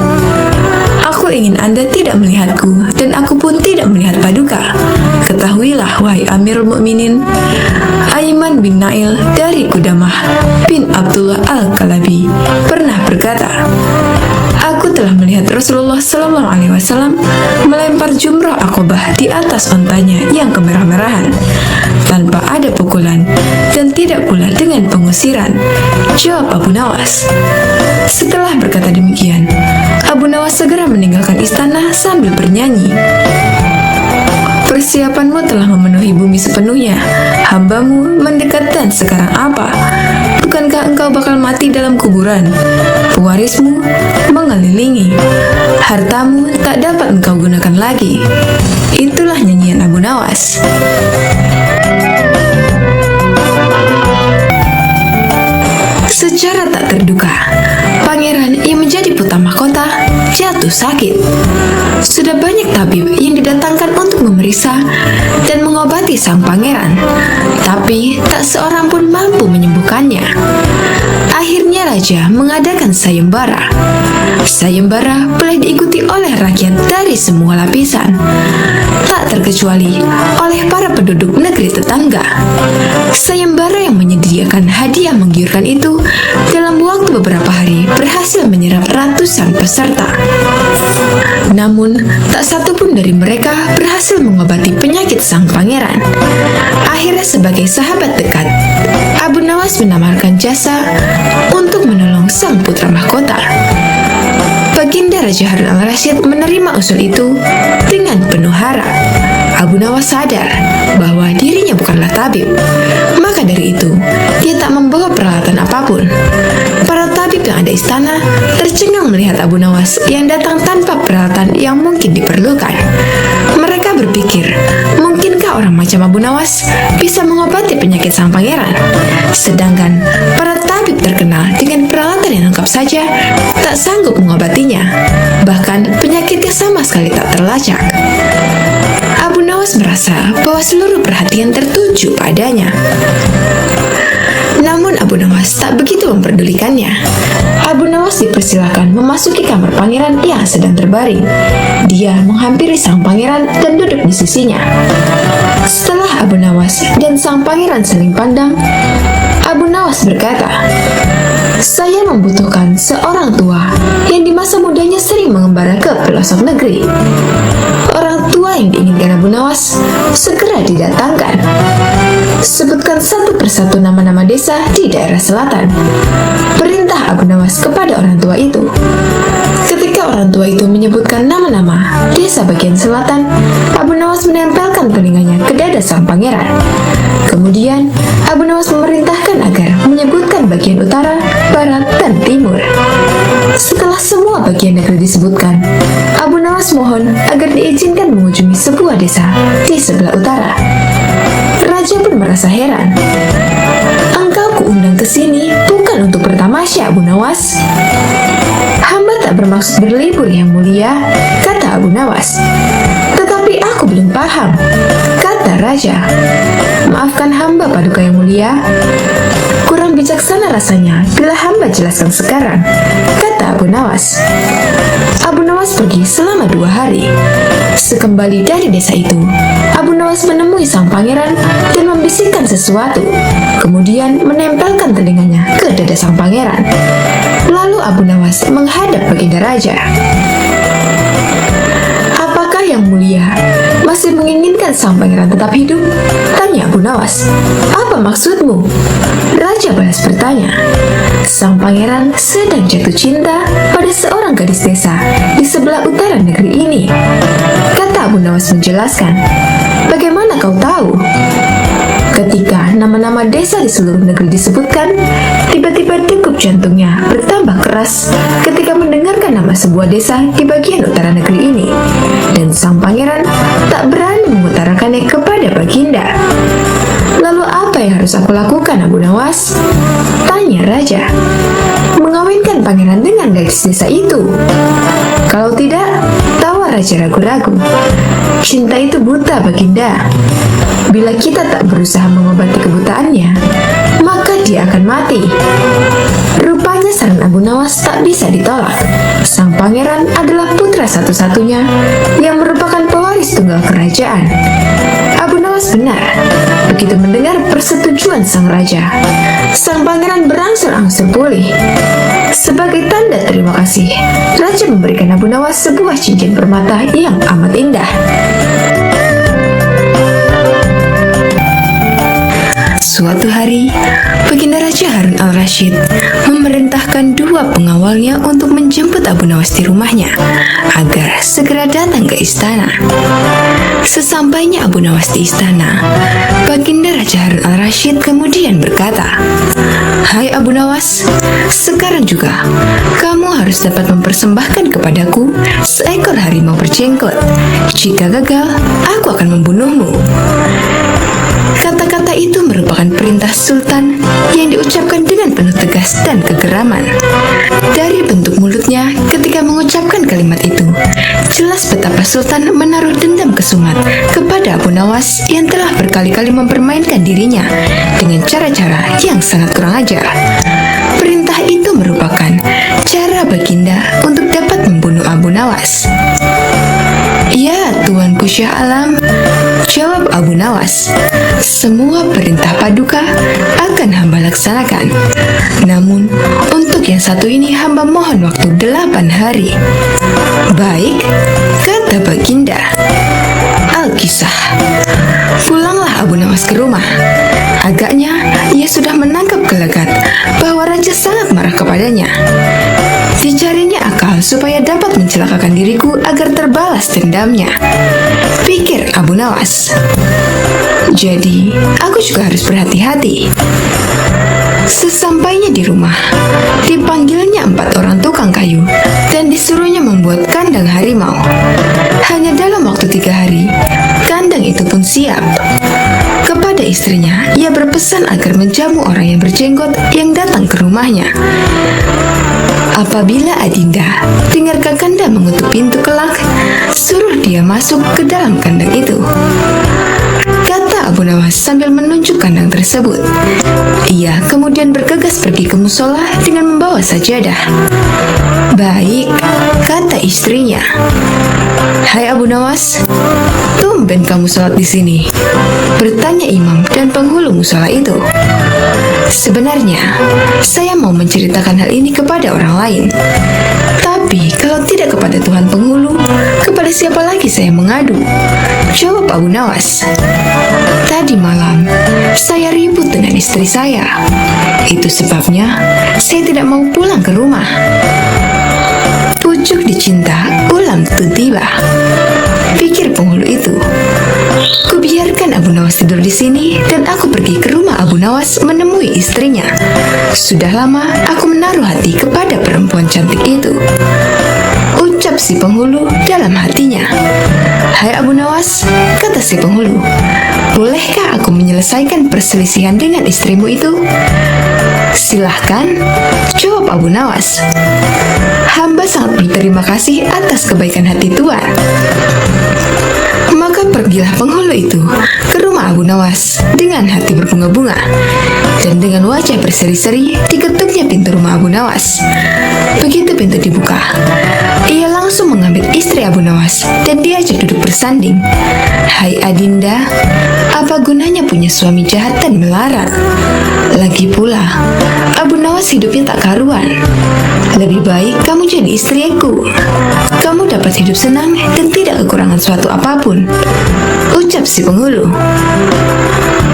"Aku ingin Anda tidak melihatku dan aku pun tidak melihat Paduka. Ketahuilah wahai Amirul Mukminin, Aiman bin Nail dari Qudamah bin Abdullah al-Kalabi pernah berkata, aku telah melihat Rasulullah SAW melempar jumrah Aqobah di atas ontanya yang kemerah-merahan tanpa ada pukulan dan tidak pula dengan pengusiran," jawab Abu Nawas. Setelah berkata demikian, Abu Nawas segera meninggalkan istana sambil bernyanyi. Persiapanmu telah memenuhi bumi sepenuhnya. Hambamu mendekat dan sekarang apa? Bukankah engkau bakal mati dalam kuburan? Pewarismu mengelilingi. Hartamu tak dapat engkau gunakan lagi. Itulah nyanyian Abu Nawas. Secara tak terduga, pangeran yang menjadi putra mahkota jatuh sakit. Sudah banyak tabib yang didatangkan untuk memeriksa dan mengobati sang pangeran, tapi tak seorang pun mampu menyembuhkannya. Akhirnya raja mengadakan sayembara. Sayembara boleh diikuti oleh rakyat dari semua lapisan, tak terkecuali oleh para penduduk negeri tetangga. Sayembara yang menyediakan hadiah menggiurkan itu dalam waktu beberapa hari berhasil menyerap ratusan peserta. Namun, tak satu pun dari mereka berhasil mengobati penyakit sang pangeran. Akhirnya sebagai sahabat dekat, Abu Nawas menawarkan jasa untuk menolong sang putra mahkota. Baginda Raja Harun al-Rasyid menerima usul itu dengan penuh harap. Abu Nawas sadar bahwa dirinya bukanlah tabib. Maka dari itu, dia tak membawa peralatan apapun. Para tabib yang ada di istana tercengang melihat Abu Nawas yang datang tanpa peralatan yang mungkin diperlukan. Mereka berpikir, mungkinkah orang macam Abu Nawas bisa mengobati penyakit sang pangeran? Sedangkan para tabib terkenal dengan peralatan yang lengkap saja tak sanggup mengobatinya. Bahkan penyakitnya sama sekali tak terlacak. Abu Nawas merasa bahwa seluruh perhatian tertuju padanya. Namun Abu Nawas tak begitu memperdulikannya. Abu Nawas dipersilakan memasuki kamar pangeran yang sedang terbaring. Dia menghampiri sang pangeran dan duduk di sisinya. Setelah Abu Nawas dan sang pangeran saling pandang, Abu Nawas berkata, "Saya membutuhkan seorang tua yang di masa mudanya sering mengembara ke pelosok negeri." Orang tua yang diinginkan Abu Nawas segera didatangkan. Sebutkan satu persatu nama-nama desa di daerah selatan. Perintah Abu Nawas kepada orang tua itu. Ketika orang tua itu menyebutkan nama-nama desa bagian selatan, Abu Nawas menempelkan telinganya ke dada sang pangeran. Kemudian, Abu Nawas memerintahkan agar menyebutkan bagian utara, barat, dan timur. Setelah semua bagian negeri disebutkan, Abu Nawas mohon agar diizinkan mengunjungi sebuah desa di sebelah utara. Raja pun merasa heran. "Engkau kuundang ke sini bukan untuk bertamasya, Abu Nawas." "Hamba tak bermaksud berlibur, Yang Mulia," kata Abu Nawas. "Tetapi aku belum paham," kata Raja. "Maafkan hamba, Paduka Yang Mulia. Kurang bijaksana rasanya bila hamba jelaskan sekarang," kata Abu Nawas. Abu Nawas pergi selama 2 hari. Sekembali dari desa itu, Abu Nawas menemui sang pangeran dan membisikkan sesuatu. Kemudian menempelkan telinganya ke dada sang pangeran. Lalu Abu Nawas menghadap baginda raja. "Apakah Yang Mulia masih menginginkan sang pangeran tetap hidup?" tanya Abu Nawas. "Apa maksudmu?" Raja balas bertanya. "Sang pangeran sedang jatuh cinta pada seorang gadis desa di sebelah utara negeri ini," kata Abu Nawas menjelaskan. "Bagaimana kau tahu?" Ketika nama-nama desa di seluruh negeri disebutkan, tiba-tiba degup jantungnya bertambah keras ketika mendengarkan nama sebuah desa di bagian utara negeri ini. Dan sang pangeran tak berani mengutarakannya kepada baginda. "Lalu apa yang harus aku lakukan, Abu Nawas?" tanya raja. "Mengawinkan pangeran dengan gadis desa itu. Kalau tidak," tawa raja ragu-ragu, "cinta itu buta, baginda. Bila kita tak berusaha mengobati kebutaannya, maka dia akan mati." Rupanya saran Abu Nawas tak bisa ditolak. Sang pangeran adalah putra satu-satunya yang merupakan pewaris tunggal kerajaan. Abu Nawas benar. Begitu mendengar persetujuan sang raja, sang pangeran berangsur-angsur pulih. Sebagai tanda terima kasih, raja memberikan Abu Nawas sebuah cincin permata yang amat indah. Suatu hari, baginda raja Raja Harun al-Rashid memerintahkan 2 pengawalnya untuk menjemput Abu Nawas di rumahnya agar segera datang ke istana. Sesampainya Abu Nawas di istana, Baginda Raja Harun al-Rashid kemudian berkata, "Hai Abu Nawas, sekarang juga kamu harus dapat mempersembahkan kepadaku seekor harimau berjenggot. Jika gagal, aku akan membunuhmu." Kata-kata itu merupakan perintah sultan yang diucapkan dengan penuh tegas dan kegeraman. Dari bentuk mulutnya ketika mengucapkan kalimat itu, jelas betapa sultan menaruh dendam kesumat kepada Abu Nawas yang telah berkali-kali mempermainkan dirinya dengan cara-cara yang sangat kurang ajar. Perintah itu merupakan cara Baginda untuk dapat membunuh Abu Nawas. "Ya, Tuanku Syah Alam," jawab Abu Nawas, "semua perintah paduka akan hamba laksanakan. Namun, untuk yang satu ini hamba mohon waktu 8 hari. "Baik," kata Baginda. Al-Kisah. Pulanglah Abu Nawas ke rumah. Agaknya ia sudah menangkap gelagat bahwa raja sangat marah kepadanya. Dicarinya akal supaya dapat mencelakakan diriku agar terbalas dendamnya, pikir Abu Nawas. Jadi, aku juga harus berhati-hati. Sesampainya di rumah, dipanggilnya 4 orang tukang kayu dan disuruhnya membuat kandang harimau. Hanya dalam waktu 3 hari, kandang itu pun siap. Kepada istrinya, ia berpesan agar menjamu orang yang berjenggot yang datang ke rumahnya. Apabila Adinda dengar Kakanda mengetuk pintu kelak, suruh dia masuk ke dalam kandang itu, kata Abu Nawas sambil menunjuk kandang tersebut. Ia kemudian bergegas pergi ke musola dengan membawa sajadah. "Baik," kata istrinya. "Hai Abu Nawas, tumben kamu sholat di sini?" bertanya imam dan penghulu musola itu. "Sebenarnya, saya mau menceritakan hal ini kepada orang lain. Tapi kalau tidak kepada Tuhan penghulu, kepada siapa lagi saya mengadu?" jawab Abu Nawas. "Tadi malam, saya ribut dengan istri saya. Itu sebabnya saya tidak mau pulang ke rumah." Pucuk dicinta, ulam tentu tiba, pikir penghulu itu. Kubiarkan Abu Nawas tidur di sini dan aku pergi ke rumah Abu Nawas menemui istrinya. Sudah lama aku menaruh hati kepada perempuan cantik itu, ucap si penghulu dalam hatinya. "Hai Abu Nawas," kata si penghulu, "bolehkah aku menyelesaikan perselisihan dengan istrimu itu?" "Silahkan," jawab Abu Nawas. "Hamba sangat berterima kasih atas kebaikan hati Tuan." Maka pergilah penghulu itu ke rumah Abu Nawas dengan hati berbunga-bunga, dan dengan wajah berseri-seri diketuknya pintu rumah Abu Nawas. Begitu pintu dibuka, ia langsung mengambil istri Abu Nawas dan diajak duduk bersanding. "Hai Adinda, apa gunanya punya suami jahat dan melarat? Lagi pula, Abu Nawas hidupnya tak karuan. Lebih baik kamu jadi istriku. Kamu dapat hidup senang dan tidak kekurangan suatu apapun," ucap si penghulu.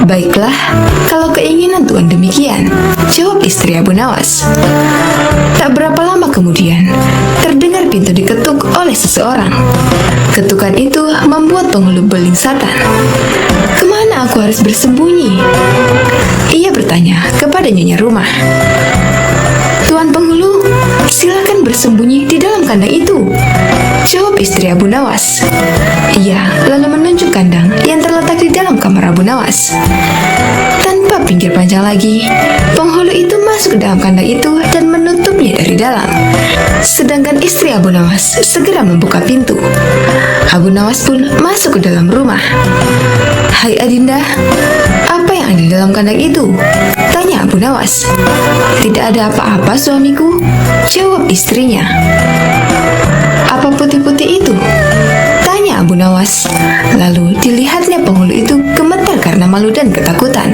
"Baiklah, kalau keinginan Tuan demikian," jawab istri Abu Nawas. Tak berapa lama kemudian, terdengar pintu diketuk oleh seseorang. Ketukan itu membuat penghulu belingsatan. "Kemana aku harus bersembunyi?" ia bertanya kepada nyonya rumah. "Tuan penghulu, silakan bersembunyi di dalam kandang itu," jawab istri Abu Nawas. Ia lalu menunjuk kandang yang terletak di dalam kamar Abu Nawas. Tanpa pikir panjang lagi, penghulu itu masuk ke dalam kandang itu dan menutupnya dari dalam. Sedangkan istri Abu Nawas segera membuka pintu. Abu Nawas pun masuk ke dalam rumah. "Hai Adinda, apa yang ada di dalam kandang itu?" tanya Abu Nawas. "Tidak ada apa-apa suamiku," jawab istrinya. "Apa putih-putih itu?" tanya Abu Nawas. Lalu dilihatnya penghulu itu gemetar karena malu dan ketakutan.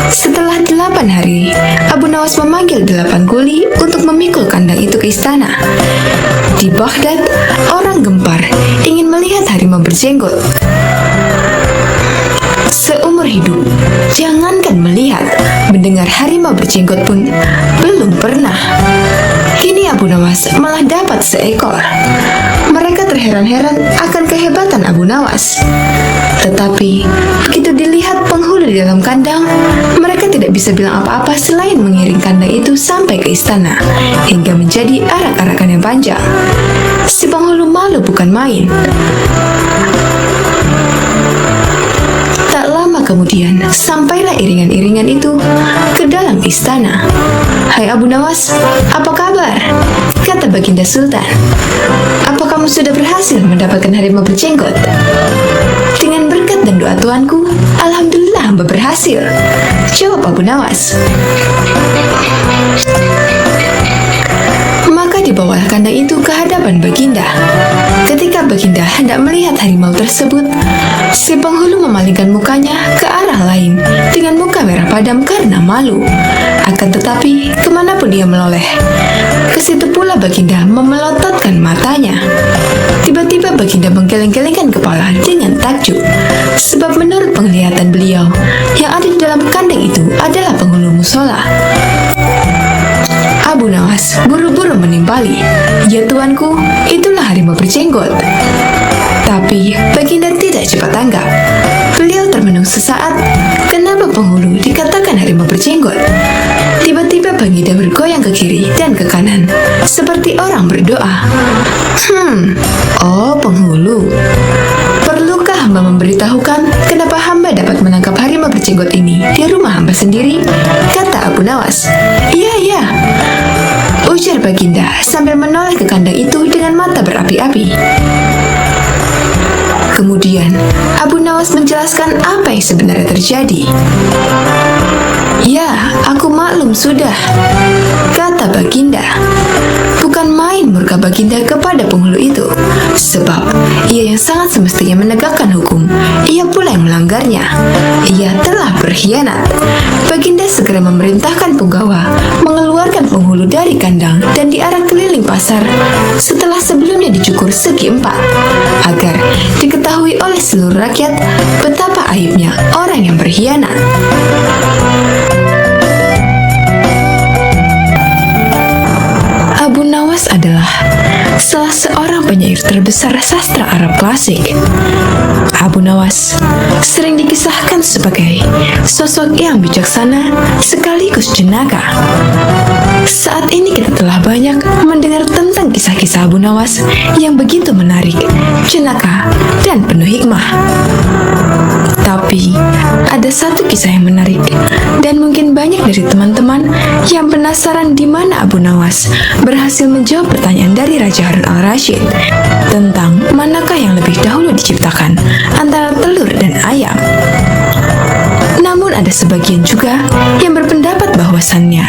Setelah 8 hari, Abu Nawas memanggil 8 kuli untuk memikul kandang itu ke istana. Di Baghdad, orang gempar ingin melihat harimau berjenggot. Seumur hidup, jangankan melihat, mendengar harimau berjenggot berjenggot pun belum pernah. Kini Abu Nawas malah dapat seekor. Mereka terheran-heran akan kehebatan Abu Nawas. Tetapi begitu dilihat penghulu di dalam kandang, mereka tidak bisa bilang apa-apa selain mengiring kandang itu sampai ke istana hingga menjadi arak-arakan yang panjang. Si penghulu malu bukan main. Tak lama kemudian, sampailah iringan-iringan itu ke dalam istana. "Hai Abu Nawas, apa kabar?" kata Baginda Sultan. "Apa kamu sudah berhasil mendapatkan harimau berjenggot?" "Dengan berkat dan doa tuanku, alhamdulillah hamba berhasil," jawab Abu Nawas. Maka dibawalah kandang itu ke hadapan Baginda. Ketika Baginda hendak melihat harimau tersebut, si penghulu memalingkan mukanya ke arah lain dengan muka merah padam karena malu. Akan tetapi, kemanapun dia meloleh, ke situ pula Baginda memelototkan matanya. Tiba-tiba Baginda menggeleng-gelengkan kepala dengan takjub, sebab menurut penglihatan beliau, yang ada di dalam kandang itu adalah penghulu musola. Abu Nawas buru-buru menimpali, "Ya tuanku, itulah harimau berjenggot." Tapi Baginda tidak cepat tanggap. Beliau termenung sesaat, kenapa penghulu dikatakan harimau berjenggot? Tiba-tiba Baginda bergoyang ke kiri dan ke kanan, seperti orang berdoa. Oh penghulu, perlukah hamba memberitahukan kenapa hamba dapat menangkap harimau berjenggot ini di rumah hamba sendiri? Kata Abu Nawas. Iya, ujar Baginda sambil menoleh ke kandang itu dengan mata berapi-api. Kemudian Abu Nawas menjelaskan apa yang sebenarnya terjadi. "Ya, aku maklum sudah," kata Baginda. Bukan main murka Baginda kepada penghulu itu, sebab ia yang sangat semestinya menegakkan hukum, ia pula yang melanggarnya. Ia telah berkhianat. Baginda segera memerintahkan punggawa mengeluarkan penghulu dari kandang dan diarak keliling pasar setelah sebelumnya dicukur segi 4, agar diketahui oleh seluruh rakyat betapa aibnya orang yang berkhianat. Abu Nawas adalah salah seorang penyair terbesar sastra Arab klasik. Abu Nawas sering dikisahkan sebagai sosok yang bijaksana sekaligus jenaka. Saat ini kita telah banyak mendengar tentang kisah-kisah Abu Nawas yang begitu menarik, jenaka, dan penuh hikmah. Tapi ada satu kisah yang menarik, dan mungkin banyak dari teman-teman yang penasaran di mana Abu Nawas berhasil menjawab pertanyaan dari Raja Harun al-Rasyid tentang manakah yang lebih dahulu diciptakan antara telur dan ayam. Namun ada sebagian juga yang berpendapat bahwasannya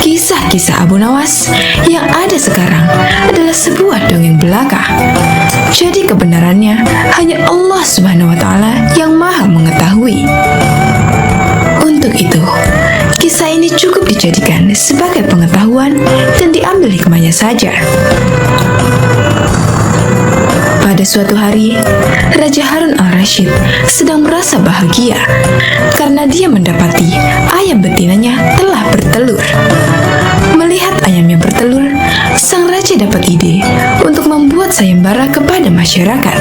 kisah-kisah Abu Nawas yang ada sekarang adalah sebuah dongeng belaka. Jadi kebenarannya hanya Allah Subhanahu wa Ta'ala yang Maha mengetahui. Untuk itu, kisah ini cukup dijadikan sebagai pengetahuan dan diambil hikmahnya saja. Pada suatu hari, Raja Harun al-Rasyid sedang merasa bahagia karena dia mendapati ayam betinanya telah bertelur. Melihat ayam yang bertelur, sang raja dapat ide untuk membuat sayembara kepada masyarakat.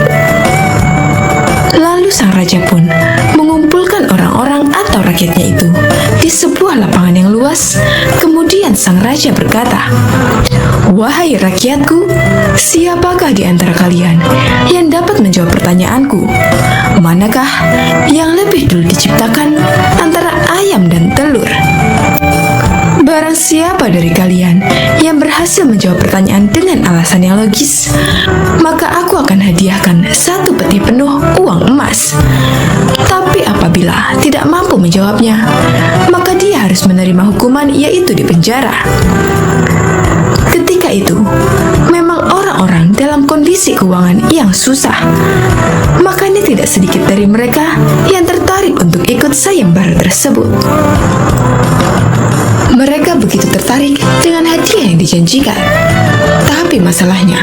Lalu sang raja pun mengumpulkan orang-orang atau rakyatnya itu di sebuah lapangan yang luas. Kemudian sang raja berkata, "Wahai rakyatku, siapakah di antara kalian yang dapat menjawab pertanyaanku? Manakah yang lebih dulu diciptakan antara ayam dan telur? Barang siapa dari kalian yang berhasil menjawab pertanyaan dengan alasan yang logis, maka aku akan hadiahkan 1 peti penuh uang emas. Tapi apabila tidak mampu menjawabnya, maka dia harus menerima hukuman, yaitu di penjara." Ketika itu, memang orang-orang dalam kondisi keuangan yang susah. Makanya tidak sedikit dari mereka yang tertarik untuk ikut sayembara tersebut. Mereka begitu tertarik dengan hadiah yang dijanjikan. Tapi masalahnya,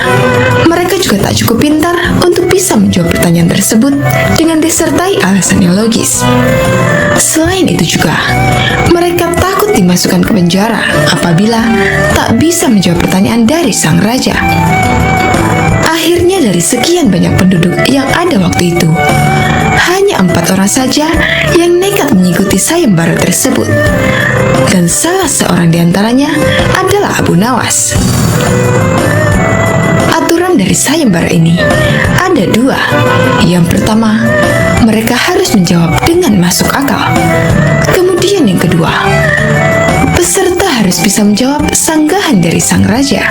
mereka juga tak cukup pintar untuk bisa menjawab pertanyaan tersebut dengan disertai alasan yang logis. Selain itu juga, mereka takut dimasukkan ke penjara apabila tak bisa menjawab pertanyaan dari sang raja. Akhirnya dari sekian banyak penduduk yang ada waktu itu, hanya 4 orang saja yang nekat mengikuti sayembara tersebut. Dan salah seorang di antaranya adalah Abu Nawas. Aturan dari sayembara ini ada 2. Yang pertama, mereka harus menjawab dengan masuk akal. Kemudian yang kedua, peserta harus bisa menjawab sanggahan dari sang raja.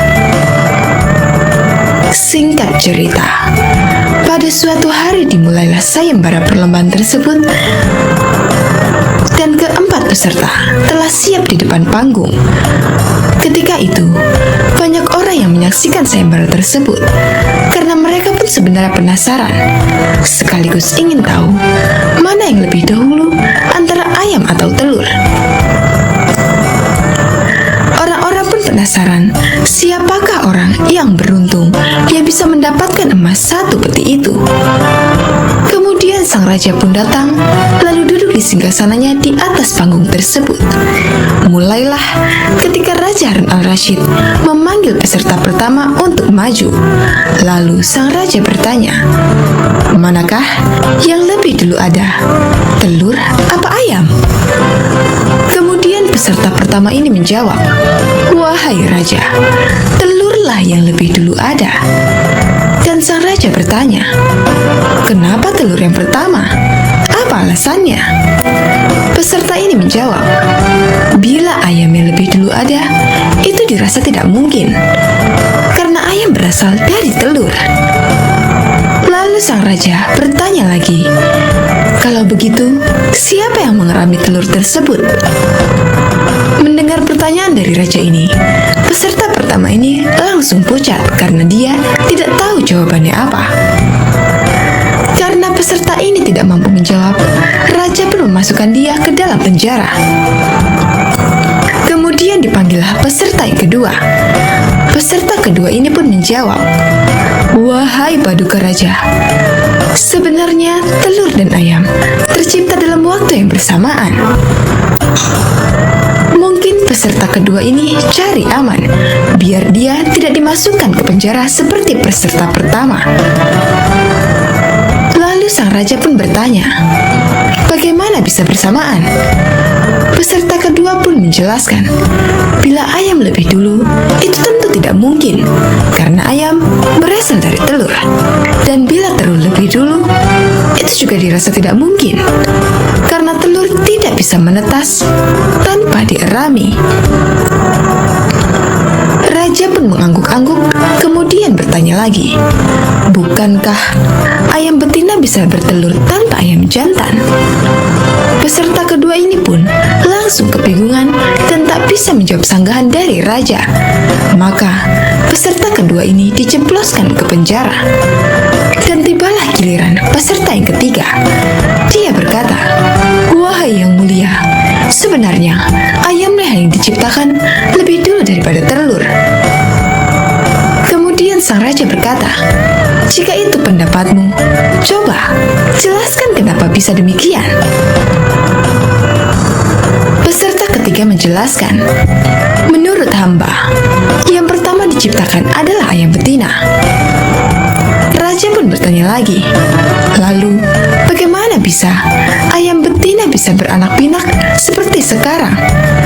Singkat cerita, pada suatu hari dimulailah sayembara perlombaan tersebut dan keempat peserta telah siap di depan panggung. Ketika itu, banyak orang yang menyaksikan sayembara tersebut karena mereka pun sebenarnya penasaran, sekaligus ingin tahu mana yang lebih dahulu antara ayam atau telur. Orang-orang pun penasaran siapakah orang yang beruntung yang bisa mendapatkan emas 1 peti itu. Kemudian sang raja pun datang, lalu duduk di singgasananya di atas panggung tersebut. Mulailah ketika Raja Harun al-Rasyid memanggil peserta pertama untuk maju. Lalu sang raja bertanya, manakah yang lebih dulu ada, telur apa ayam? Kemudian peserta pertama ini menjawab, wahai raja, telurlah yang lebih dulu ada. Dan sang raja bertanya, kenapa telur yang pertama? Apa alasannya? Peserta ini menjawab, bila ayam yang lebih dulu ada, itu dirasa tidak mungkin, karena ayam berasal dari telur. Lalu sang raja bertanya lagi, kalau begitu, siapa yang mengerami telur tersebut? Mendengar pertanyaan dari raja ini, peserta pertama ini langsung pucat karena dia tidak tahu jawabannya apa. Karena peserta ini tidak mampu menjawab, raja pun memasukkan dia ke dalam penjara. Kemudian dipanggillah peserta yang kedua. Peserta kedua ini pun menjawab, wahai paduka raja, sebenarnya telur dan ayam tercipta dalam waktu yang bersamaan. Mungkin peserta kedua ini cari aman, biar dia tidak dimasukkan ke penjara seperti peserta pertama. Lalu sang raja pun bertanya, bagaimana bisa bersamaan? Peserta kedua pun menjelaskan, bila ayam lebih dulu, itu tentu tidak mungkin, karena ayam berasal dari telur. Dan bila telur lebih dulu, itu juga dirasa tidak mungkin, karena telur tidak bisa menetas tanpa dierami. Raja pun mengangguk-angguk, kemudian bertanya lagi, bukankah ayam betina bisa bertelur tanpa ayam jantan? Peserta kedua ini pun langsung kebingungan dan tak bisa menjawab sanggahan dari raja. Maka peserta kedua ini dijebloskan ke penjara. Dan tibalah giliran peserta yang ketiga. Dia berkata, wahai yang mulia, sebenarnya ayamlah yang diciptakan lebih dulu daripada telur. Kemudian sang raja berkata, jika itu pendapatmu, coba jelaskan kenapa bisa demikian. Peserta ketiga menjelaskan, menurut hamba, yang pertama diciptakan adalah ayam betina. Raja pun bertanya lagi, lalu bagaimana bisa ayam betina bisa beranak pinak seperti sekarang,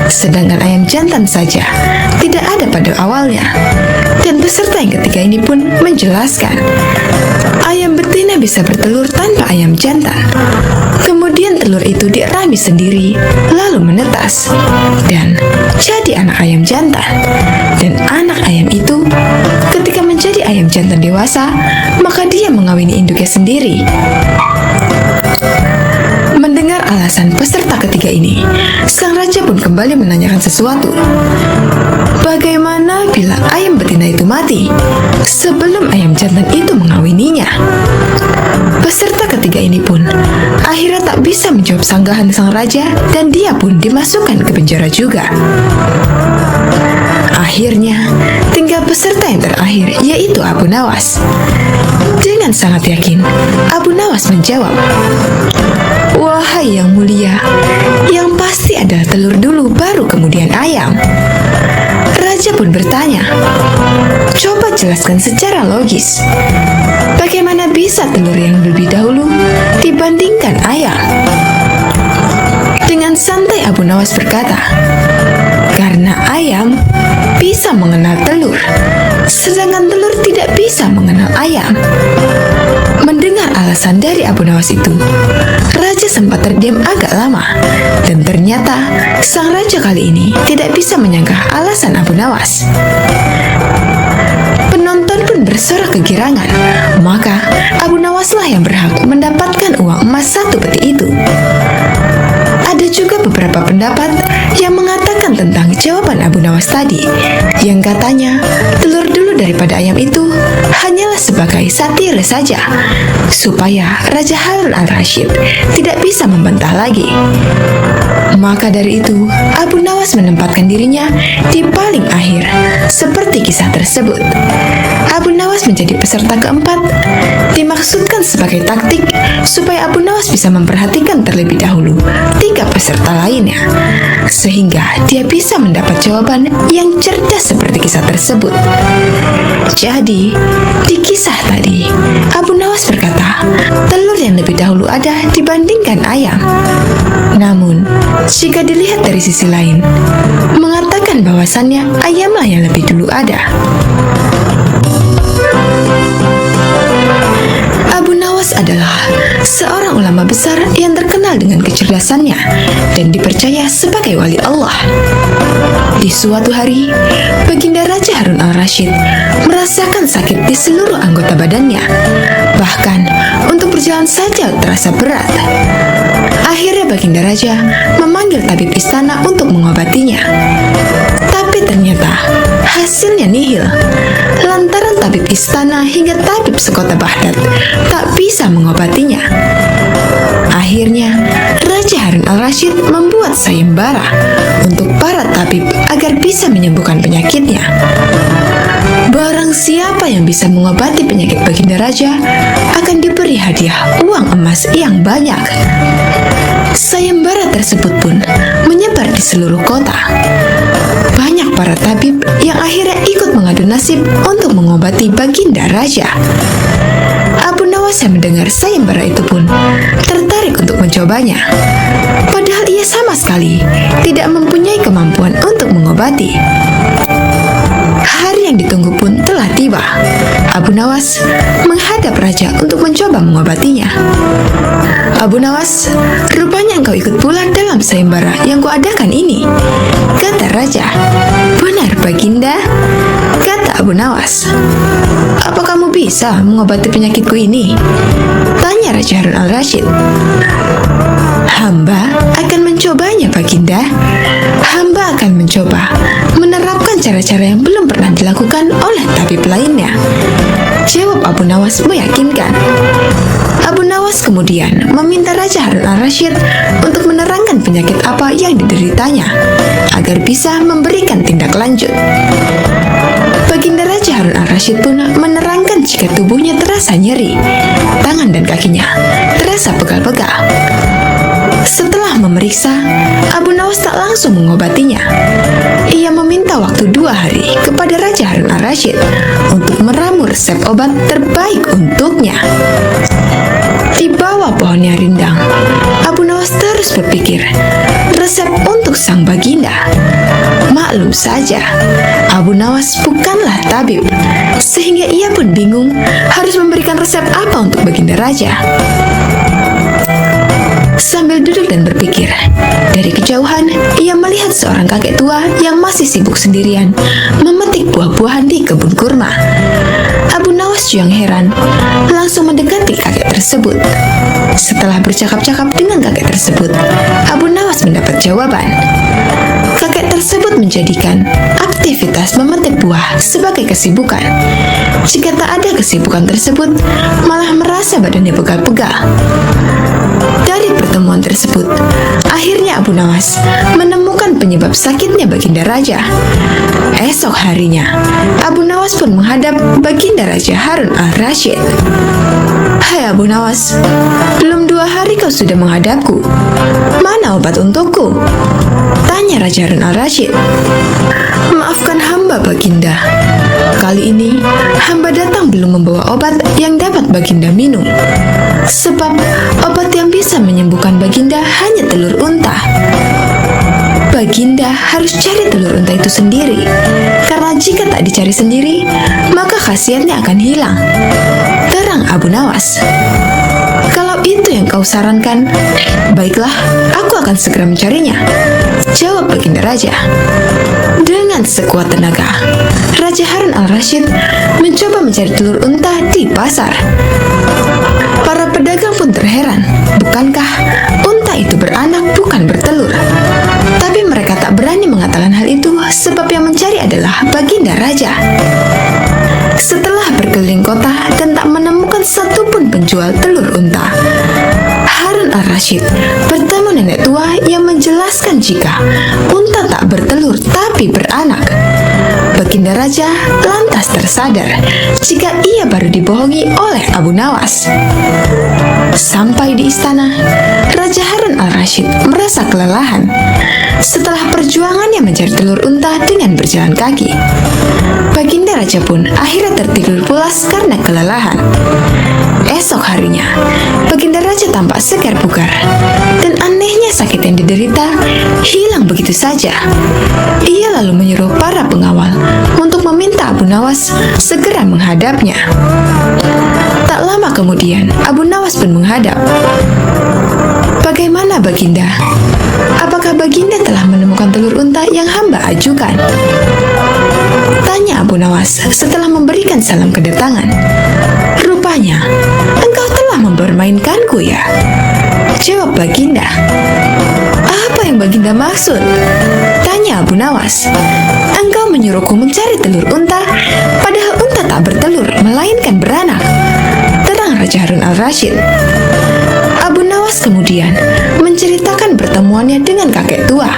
sedangkan ayam jantan saja tidak ada pada awalnya? Dan peserta yang ketiga ini pun menjelaskan, ayam betina bisa bertelur tanpa ayam jantan. Kemudian telur itu dierami sendiri, lalu menetas, dan jadi anak ayam jantan. Dan anak ayam itu, ketika menjadi ayam jantan dewasa, maka dia mengawini induknya sendiri. Mendengar alasan peserta ketiga ini, sang raja pun kembali menanyakan sesuatu. Bagaimana bila ayam betina itu mati sebelum ayam jantan itu mengawininya? Peserta ketiga ini pun akhirnya tak bisa menjawab sanggahan sang raja dan dia pun dimasukkan ke penjara juga. Akhirnya, tinggal peserta yang terakhir, yaitu Abu Nawas. Dengan sangat yakin, Abu Nawas menjawab, "Wahai yang mulia, yang pasti adalah telur dulu baru kemudian ayam." Raja pun bertanya, "Coba jelaskan secara logis, bagaimana bisa telur yang lebih dahulu dibandingkan ayam?" Dengan santai Abu Nawas berkata, "Karena ayam bisa mengenal telur, sedangkan telur tidak bisa mengenal ayam." Mendengar alasan dari Abu Nawas itu, raja sempat terdiam agak lama, dan ternyata sang raja kali ini tidak bisa menyangka alasan Abu Nawas. Penonton pun bersorak kegirangan, maka Abu Nawaslah yang berhak mendapatkan uang emas 1 peti itu. Ada juga beberapa pendapat yang mengatakan tentang jawaban Abu Nawas tadi, yang katanya telur dulu daripada ayam itu hanyalah sebagai satire saja, supaya Raja Harun al-Rashid tidak bisa membantah lagi. Maka dari itu, Abu Nawas menempatkan dirinya di paling akhir, seperti kisah tersebut. Abu Nawas menjadi peserta keempat, dimaksudkan sebagai taktik supaya Abu Nawas bisa memperhatikan terlebih dahulu 3 peserta lainnya, sehingga dia bisa mendapat jawaban yang cerdas seperti kisah tersebut. Jadi, di kisah tadi, Abu Nawas berkata, telur yang lebih dahulu ada dibandingkan ayam. Namun, jika dilihat dari sisi lain, mengatakan bahwasannya ayamlah yang lebih dulu ada. Abu Nawas adalah seorang ulama besar yang terkenal dengan kecerdasannya dan dipercaya sebagai wali Allah. Di suatu hari, Baginda Raja Harun al-Rashid merasakan sakit di seluruh anggota badannya. Bahkan, untuk berjalan saja terasa berat. Akhirnya Baginda Raja memanggil tabib istana untuk mengobatinya. Tapi ternyata hasilnya nihil, lantaran tabib istana hingga tabib sekota Baghdad tak bisa mengobatinya. Akhirnya, Raja Harun al-Rashid membuat sayembara untuk para tabib agar bisa menyembuhkan penyakitnya. Barang siapa yang bisa mengobati penyakit Baginda Raja akan diberi hadiah uang emas yang banyak. Sayembara tersebut pun menyebar di seluruh kota. Banyak para tabib yang akhirnya ikut mengadu nasib untuk mengobati Baginda Raja. Abu Nawas yang mendengar sayembara itu pun tertarik untuk mencobanya. Padahal ia sama sekali tidak mempunyai kemampuan untuk mengobati. Hari yang ditunggu pun telah tiba. Abu Nawas menghadap raja untuk mencoba mengobatinya. "Abu Nawas, rupanya engkau ikut pula dalam sayembara yang kuadakan ini," kata raja. "Benar, Baginda," kata Abu Nawas. "Apa kamu bisa mengobati penyakitku ini?" tanya Raja Harun al-Rashid. "Hamba akan mencobanya, Baginda. Hamba akan mencoba menerapkan cara-cara yang belum pernah dilakukan oleh tabib lainnya," jawab Abu Nawas meyakinkan. Abu Nawas kemudian meminta Raja Harun al-Rashid untuk menerangkan penyakit apa yang dideritanya agar bisa memberikan tindak lanjut. Baginda Raja Harun al-Rashid pun menerangkan jika tubuhnya terasa nyeri, tangan dan kakinya terasa pegal-pegal. Setelah memeriksa, Abu Nawas tak langsung mengobatinya. Ia meminta waktu 2 hari kepada Raja Harun al-Rashid untuk meramu resep obat terbaik untuknya. Di bawah pohon yang rindang, Abu Nawas terus berpikir resep untuk sang baginda. Maklum saja, Abu Nawas bukanlah tabib, sehingga ia pun bingung harus memberikan resep apa untuk baginda raja. Sambil duduk dan berpikir, dari kejauhan ia melihat seorang kakek tua yang masih sibuk sendirian memetik buah-buahan di kebun kurma. Abu Nawas yang heran langsung mendekati kakek tersebut. Setelah bercakap-cakap dengan kakek tersebut, Abu Nawas mendapat jawaban. kakek tersebut menjadikan aktivitas memetik buah sebagai kesibukan. Jika tak ada kesibukan tersebut, malah merasa badannya pegal-pegal. Dari pertemuan tersebut, akhirnya Abu Nawas menemukan penyebab sakitnya Baginda Raja. Esok harinya, Abu Nawas pun menghadap Baginda Raja Harun al-Rasyid. "Hai Abu Nawas, belum 2 hari kau sudah menghadapku. Mana obat untukku?" tanya Raja Harun al-Rasyid. "Maafkan hamba Baginda. Kali ini hamba datang belum membawa obat yang dapat Baginda minum. Sebab obat yang bisa menyembuhkan Baginda hanya telur unta. Baginda harus cari telur unta itu sendiri, karena jika tak dicari sendiri, maka khasiatnya akan hilang," terang Abu Nawas. "Kalau itu yang kau sarankan, baiklah, aku akan segera mencarinya," jawab Baginda Raja. Dengan sekuat tenaga, Raja Harun al-Rasyid mencoba mencari telur unta di pasar. Para pedagang pun terheran, bukankah unta itu beranak bukan bertelur? Tapi mereka tak berani mengatakan hal itu sebab yang mencari adalah Baginda Raja. Setelah berkeliling kota dan tak menemukan satupun penjual telur unta, Harun al-Rasyid bertemu nenek tua yang menjelaskan jika unta tak bertelur tapi beranak. Baginda Raja lantas tersadar jika ia baru dibohongi oleh Abu Nawas. Sampai di istana, Raja Harun al-Rasyid merasa kelelahan setelah perjuangannya mencari telur unta dengan berjalan kaki. Baginda Raja pun akhirnya tertidur pulas karena kelelahan. Esok harinya, Baginda Raja tampak segar bugar, dan anehnya sakit yang diderita hilang begitu saja. Ia lalu menyuruh para pengawal untuk meminta Abu Nawas segera menghadapnya. Tak lama kemudian, Abu Nawas pun menghadap. "Bagaimana Baginda? Apakah Baginda telah menemukan telur unta yang hamba ajukan?" tanya Abu Nawas setelah memberikan salam kedatangan. "Rupanya, engkau telah mempermainkanku ya," jawab Baginda. "Apa yang Baginda maksud?" tanya Abu Nawas. "Engkau menyuruhku mencari telur unta, padahal unta tak bertelur, melainkan beranak," terang Raja Harun al-Rasyid. Abu Nawas kemudian menceritakan pertemuannya dengan kakek tua,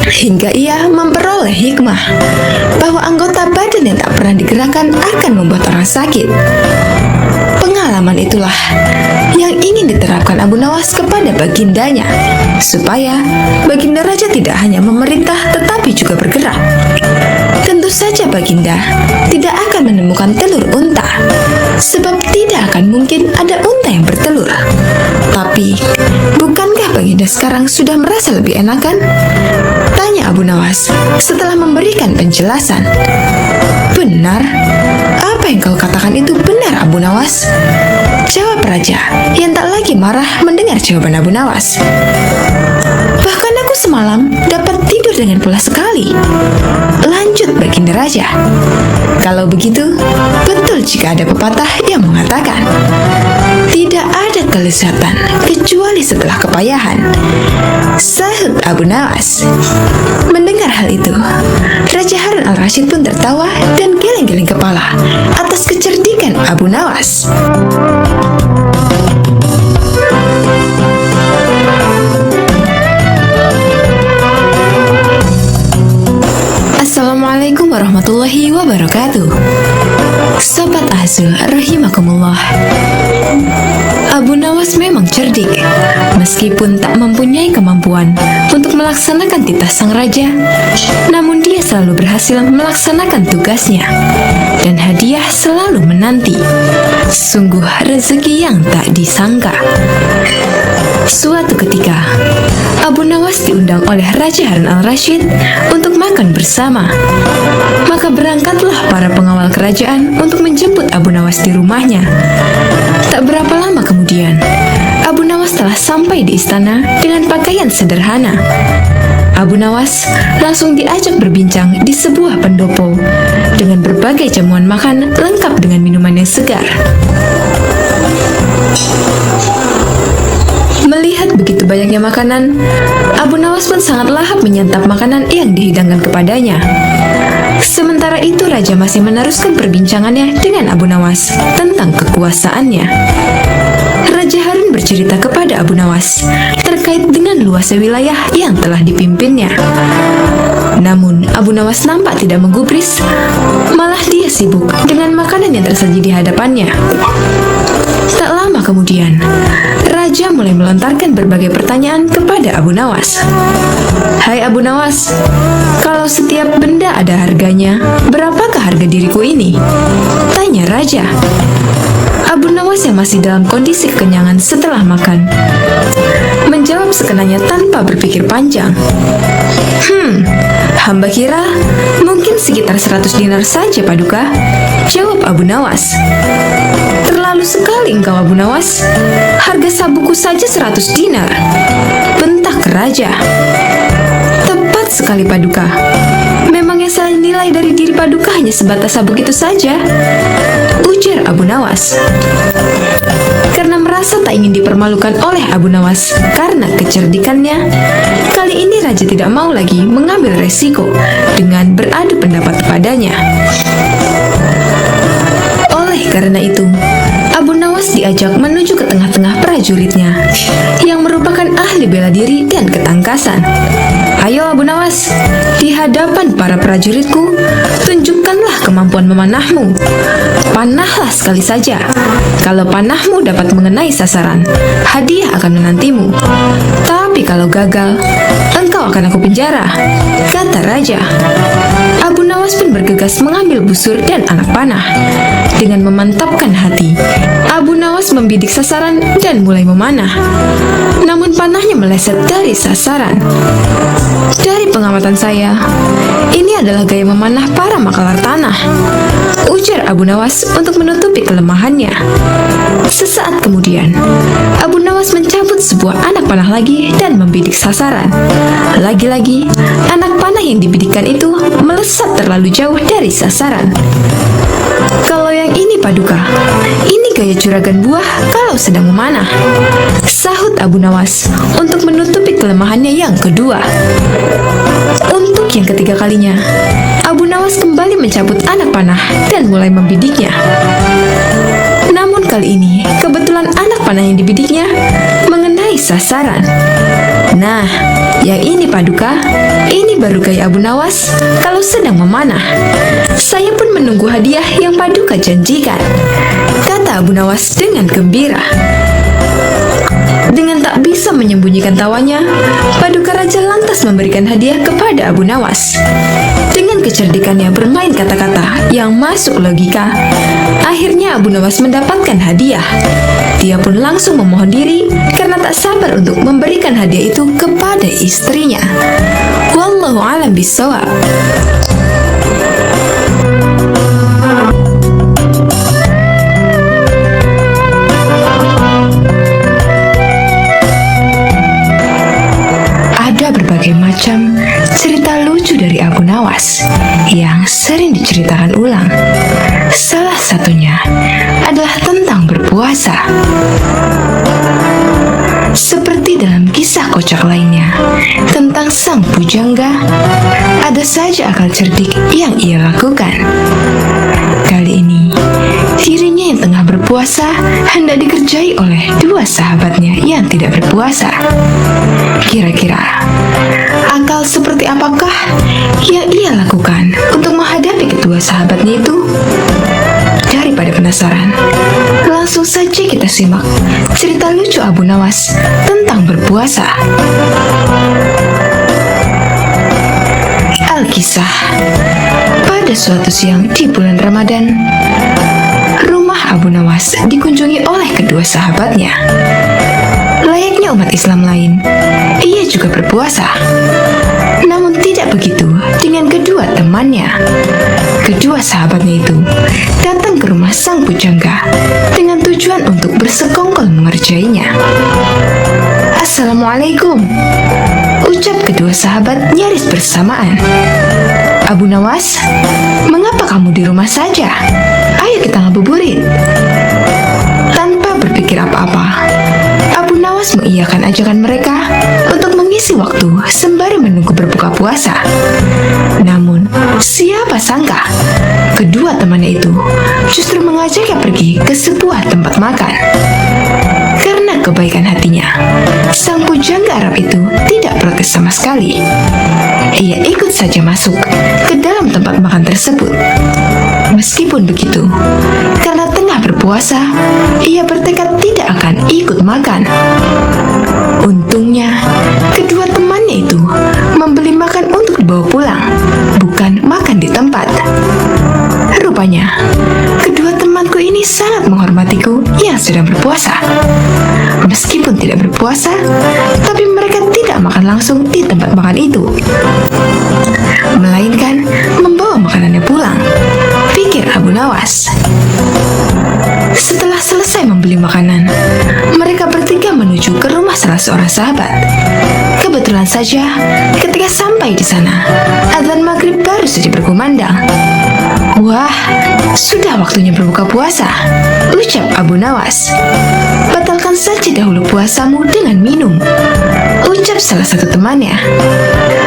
hingga ia memperoleh hikmah bahwa anggota badan yang tak pernah digerakkan akan membuat orang sakit. Pengalaman itulah yang ingin diterapkan Abu Nawas kepada bagindanya, supaya Baginda Raja tidak hanya memerintah tetapi juga bergerak. Tentu saja Baginda tidak akan menemukan telur unta, sebab tidak akan mungkin ada unta yang bertelur. Tapi, bukankah Baginda sekarang sudah merasa lebih enakan? Tanya Abu Nawas setelah memberikan penjelasan. "Benar, apa yang kau katakan itu benar Abu Nawas," jawab Raja yang tak lagi marah mendengar jawaban Abu Nawas. "Bahkan aku semalam dapat tidur dengan pulas sekali," lanjut Baginda Raja. "Kalau begitu, betul jika ada pepatah yang mengatakan, tidak ada kelezatan kecuali setelah kepayahan," sahut Abu Nawas. Mendengar hal itu, Raja Harun al-Rasyid pun tertawa dan geleng-geleng kepala atas kecerdikan Abu Nawas. Assalamualaikum warahmatullahi wabarakatuh. Sobat Azul rahimakumullah. Abu Nawas memang cerdik. Meskipun tak mempunyai kemampuan untuk melaksanakan titah sang raja, namun dia selalu berhasil melaksanakan tugasnya, dan hadiah selalu menanti. Sungguh rezeki yang tak disangka. Suatu ketika, Abu Nawas diundang oleh Raja Harun al-Rasyid untuk makan bersama. Maka berangkatlah para pengawal kerajaan untuk menjemput Abu Nawas di rumahnya. Tak berapa lama kemudian, Abu Nawas telah sampai di istana dengan pakaian sederhana. Abu Nawas langsung diajak berbincang di sebuah pendopo dengan berbagai jamuan makan lengkap dengan minuman yang segar. Melihat begitu begitu banyaknya makanan, Abu Nawas pun sangat lahap menyantap makanan yang dihidangkan kepadanya. Sementara itu raja masih meneruskan perbincangannya dengan Abu Nawas tentang kekuasaannya. Raja Harun bercerita kepada Abu Nawas terkait dengan luasnya wilayah yang telah dipimpinnya. Namun Abu Nawas nampak tidak menggubris, malah dia sibuk dengan makanan yang tersaji di hadapannya. Tak lama kemudian, raja mulai melontarkan berbagai pertanyaan kepada Abu Nawas. Hai Abu Nawas, kalau setiap benda ada harganya, berapakah harga diriku ini? Tanya raja. Abu Nawas yang masih dalam kondisi kekenyangan setelah makan menjawab sekenanya tanpa berpikir panjang. Hamba kira mungkin sekitar 100 dinar saja, Paduka, jawab Abu Nawas. Terlalu sekali engkau, Abu Nawas. Harga sabuku saja 100 dinar, bentak raja. Tepat sekali, Paduka. Memangnya saya nilai dari diri Paduka hanya sebatas sabuk itu saja, ujar Abu Nawas. Karena merasa tak ingin dipermalukan oleh Abu Nawas karena kecerdikannya, kali ini raja tidak mau lagi mengambil resiko dengan beradu pendapat padanya. Oleh karena itu, Abu Nawas diajak menuju ke tengah-tengah prajuritnya yang merupakan ahli bela diri dan ketangkasan. Ayo Abu Nawas, di hadapan para prajuritku, tunjukkanlah kemampuan memanahmu. Panahlah sekali saja. Kalau panahmu dapat mengenai sasaran, hadiah akan menantimu. Tapi kalau gagal, engkau akan aku penjara, kata raja. Abu Nawas pun bergegas mengambil busur dan anak panah. Dengan memantapkan hati, Abu Nawas membidik sasaran dan mulai memanah. Namun panahnya meleset dari sasaran. Dari pengamatan saya, ini adalah gaya memanah para makalar tanah, ujar Abu Nawas untuk menutupi kelemahannya. Sesaat kemudian, Abu Nawas mencabut sebuah anak panah lagi dan membidik sasaran. Lagi-lagi, anak panah yang dibidikkan itu melesat terlalu jauh dari sasaran. Kalau yang ini, Paduka, ini gaya juragan buah kalau sedang memanah, sahut Abu Nawas untuk menutupi kelemahannya yang kedua. Untuk yang ketiga kalinya, Abu Nawas kembali mencabut anak panah dan mulai membidiknya. Namun kali ini, kebetulan anak panah yang dibidiknya mengenai sasaran. Nah, yang ini Paduka, ini baru gaya Abu Nawas kalau sedang memanah. Saya pun menunggu hadiah yang Paduka janjikan, kata Abu Nawas dengan gembira. Dengan tak bisa menyembunyikan tawanya, Paduka Raja lantas memberikan hadiah kepada Abu Nawas. Dengan kecerdikannya bermain kata-kata yang masuk logika, akhirnya Abu Nawas mendapatkan hadiah. Dia pun langsung memohon diri karena tak sabar untuk memberikan hadiah itu kepada istrinya. Wallahu a'lam bishawab. Berbagai macam cerita lucu dari Abu Nawas yang sering diceritakan ulang. Salah satunya adalah tentang berpuasa. Seperti dalam kisah kocak lainnya tentang sang pujangga, ada saja akal cerdik yang ia lakukan. Kali ini, dirinya yang tengah berpuasa hendak dikerjai oleh dua sahabatnya yang tidak berpuasa. Kira-kira akal seperti apakah yang ia lakukan untuk menghadapi kedua sahabatnya itu? Daripada penasaran, langsung saja kita simak cerita lucu Abu Nawas tentang berpuasa. Alkisah, pada suatu siang di bulan Ramadan, rumah Abu Nawas dikunjungi oleh kedua sahabatnya. Layaknya umat Islam lain, ia juga berpuasa. Namun tidak begitu dengan kedua temannya. Kedua sahabatnya itu datang ke rumah sang pujangga dengan tujuan untuk bersekongkol mengerjainya. Assalamualaikum, ucap kedua sahabat nyaris bersamaan. Abu Nawas, mengapa kamu di rumah saja? Ayo kita ngabuburit. Tanpa berpikir apa-apa, Abu Nawas mengiyakan ajakan mereka temannya itu justru mengajaknya pergi ke sebuah tempat makan. Karena kebaikan hatinya, sang pujangga Arab itu tidak protes sama sekali. Ia ikut saja masuk ke dalam tempat makan tersebut. Meskipun begitu, karena tengah berpuasa, ia bertekad tidak akan ikut makan. Untungnya, kedua temannya itu membeli makan untuk dibawa pulang, bukan makan di tempat. Rupanya, kedua temanku ini sangat menghormatiku yang sedang berpuasa. Meskipun tidak berpuasa, tapi mereka tidak makan langsung di tempat makan itu, melainkan membawa makanannya pulang, pikir Abu Nawas. Setelah selesai membeli makanan, mereka bertiga menuju ke rumah salah seorang sahabat. Kebetulan saja, ketika sampai di sana, adzan maghrib baru saja berkumandang. Wah, sudah waktunya berbuka puasa, ucap Abu Nawas. Batalkan saja dahulu puasamu dengan minum, ucap salah satu temannya.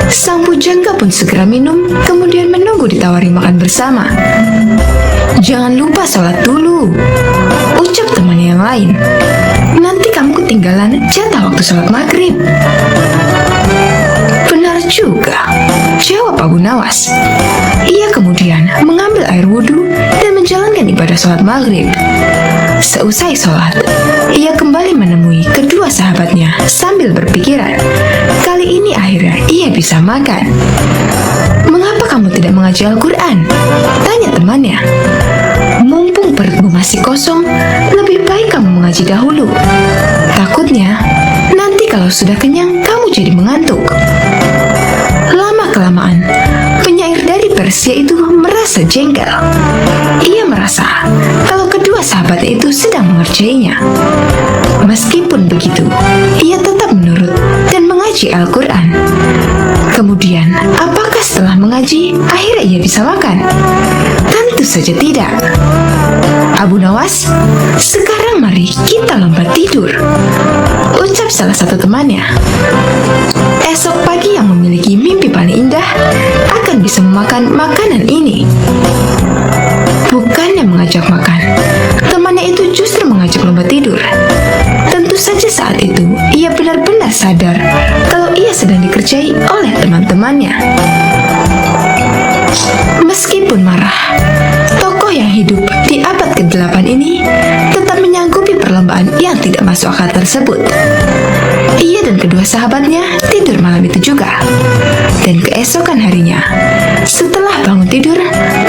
Sang pujangga pun segera minum, kemudian menunggu ditawari makan bersama. Jangan lupa sholat dulu, ucap temannya yang lain. Nanti kamu ketinggalan jatah waktu sholat maghrib. Benar juga, jawab Abu Nawas. Ia kemudian mengambil air wudhu dan menjalankan ibadah sholat maghrib. Seusai sholat, ia kembali menemui kedua sahabatnya sambil berpikiran, kali ini akhirnya ia bisa makan. Mengapa kamu tidak mengaji Al-Quran? Tanya temannya. Mumpung perutmu masih kosong, lebih baik kamu mengaji dahulu. Takutnya, nanti kalau sudah kenyang, kamu jadi mengantuk. Lama-kelamaan, penyair dari Persia itu merasa jengkel. Ia merasa kalau kedua sahabatnya itu sedang mengerjainya. Meskipun begitu, ia tetap menurut dan mengaji Al-Quran. Kemudian, apakah setelah mengaji, akhirnya ia bisa makan? Tentu saja tidak. Abu Nawas, sekarang mari kita lompat tidur, ucap salah satu temannya. Esok pagi yang memiliki mimpi paling indah akan bisa memakan makanan ini. Bukannya mengajak makan, temannya itu justru mengajak lompat tidur. Tentu saja saat itu ia benar-benar sadar kalau ia sedang dikerjai oleh teman-temannya. Meskipun marah, tokoh yang hidup di abad ke-8 ini tetap menyanggupi perlombaan yang tidak masuk akal tersebut. Ia dan kedua sahabatnya tidur malam itu juga. Dan keesokan harinya, setelah bangun tidur,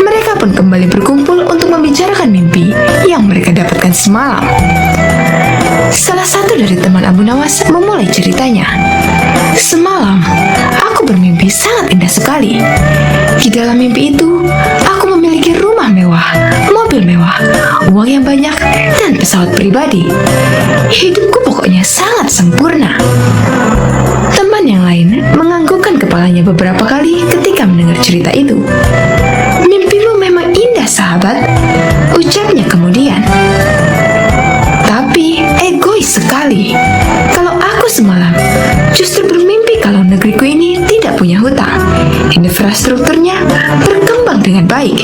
mereka pun kembali berkumpul untuk membicarakan mimpi yang mereka dapatkan semalam. Salah satu dari teman Abu Nawas memulai ceritanya. Semalam, aku bermimpi sangat indah sekali. Di dalam mimpi itu, aku memiliki rumah mewah, mobil mewah, uang yang banyak, dan pesawat pribadi. Hidupku pokoknya sangat sempurna. Teman yang lain menganggukkan kepalanya beberapa kali ketika mendengar cerita itu. Mimpimu memang indah, sahabat, ucapnya kemudian. Tapi egois sekali. Kalau aku semalam justru bermimpi kalau negeriku ini tidak punya hutang, infrastrukturnya berkembang dengan baik,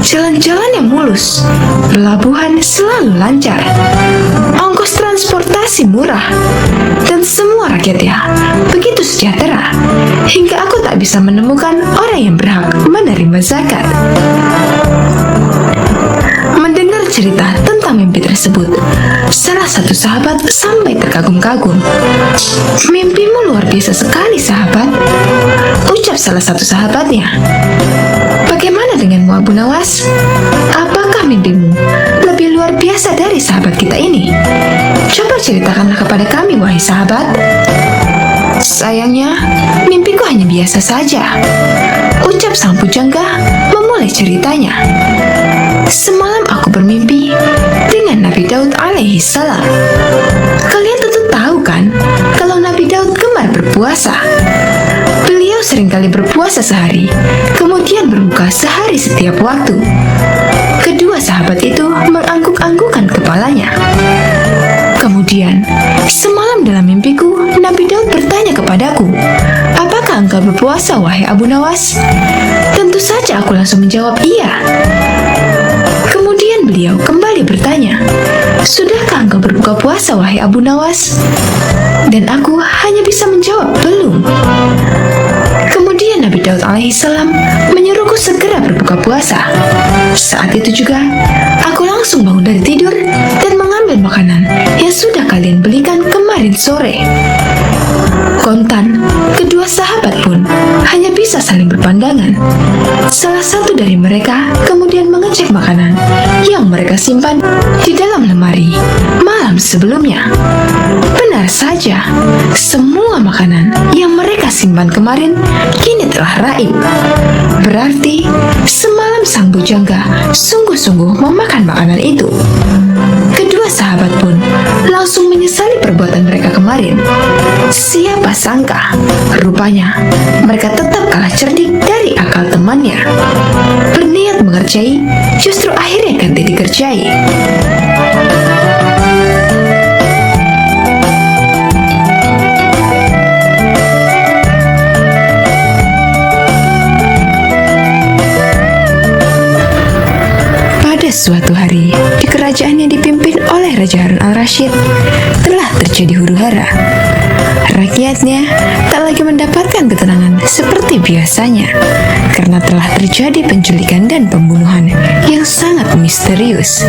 jalan-jalannya mulus, pelabuhan selalu lancar, ongkos transportasi murah, dan semua rakyatnya begitu sejahtera hingga aku tak bisa menemukan orang yang berhak menerima zakat. Mendengar cerita tentang mimpi tersebut, salah satu sahabat sampai terkagum-kagum. Mimpimu luar biasa sekali, sahabat, ucap salah satu sahabatnya. Bagaimana denganmu, Abu Nawas? Apakah mimpimu lebih luar biasa dari sahabat kita ini? Coba ceritakanlah kepada kami, wahai sahabat. Sayangnya, mimpiku hanya biasa saja, ucap sang pujangga memulai ceritanya. Semalam aku bermimpi dengan Nabi Daud alaihi salam. Kalian tentu tahu kan kalau Nabi Daud gemar berpuasa. Beliau seringkali berpuasa sehari, kemudian berbuka sehari setiap waktu. Kedua sahabat itu mengangguk-anggukkan kepalanya. Kemudian, semalam dalam mimpiku, Nabi Daud bertanya kepadaku, apakah engkau berpuasa, wahai Abu Nawas? Tentu saja aku langsung menjawab iya. berbuka puasa, wahai Abu Nawas?" Dan aku hanya bisa menjawab, "Belum." Kemudian Nabi Daud alaihissalam menyuruhku segera berbuka puasa. Saat itu juga, aku langsung bangun dari tidur dan mengambil makanan yang sudah kalian belikan kemarin sore. Kontan, kedua sahabat pun hanya bisa saling berpandangan. Salah satu dari mereka kemudian mengecek makanan yang mereka simpan di dalam lemari malam sebelumnya. Benar saja, semua makanan yang mereka simpan kemarin kini telah raib. Berarti semalam sang bujangga sungguh-sungguh memakan makanan itu. Kedua sahabat pun langsung menyesali perbuatan mereka kemarin. Siapa sangka, rupanya mereka tetap kalah cerdik dari akal temannya. Berniat mengerjai, justru akhirnya ganti dikerjai. Suatu hari, di kerajaan yang dipimpin oleh Raja Harun al-Rasyid, telah terjadi huru-hara. Rakyatnya tak lagi mendapatkan ketenangan seperti biasanya, karena telah terjadi penculikan dan pembunuhan yang sangat misterius.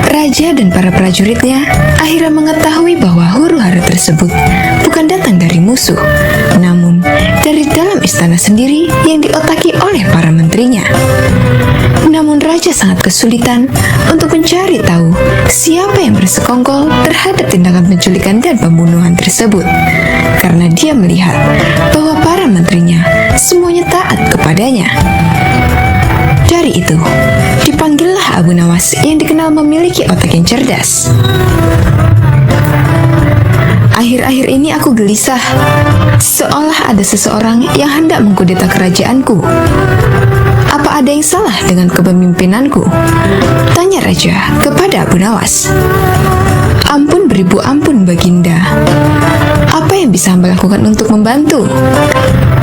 Raja dan para prajuritnya akhirnya mengetahui bahwa huru-hara tersebut bukan datang dari musuh, namun dari dalam istana sendiri yang diotaki oleh para menterinya. Namun Raja sangat kesulitan untuk mencari tahu siapa yang bersekongkol terhadap tindakan penculikan dan pembunuhan tersebut, karena dia melihat bahwa para menterinya semuanya taat kepadanya. Dari itu, dipanggillah Abu Nawas yang dikenal memiliki otak yang cerdas. Akhir-akhir ini aku gelisah, seolah ada seseorang yang hendak mengkudeta kerajaanku. Apa ada yang salah dengan kepemimpinanku? Tanya Raja kepada Abu Nawas. Ampun beribu ampun, Baginda. Apa yang bisa hamba lakukan untuk membantu?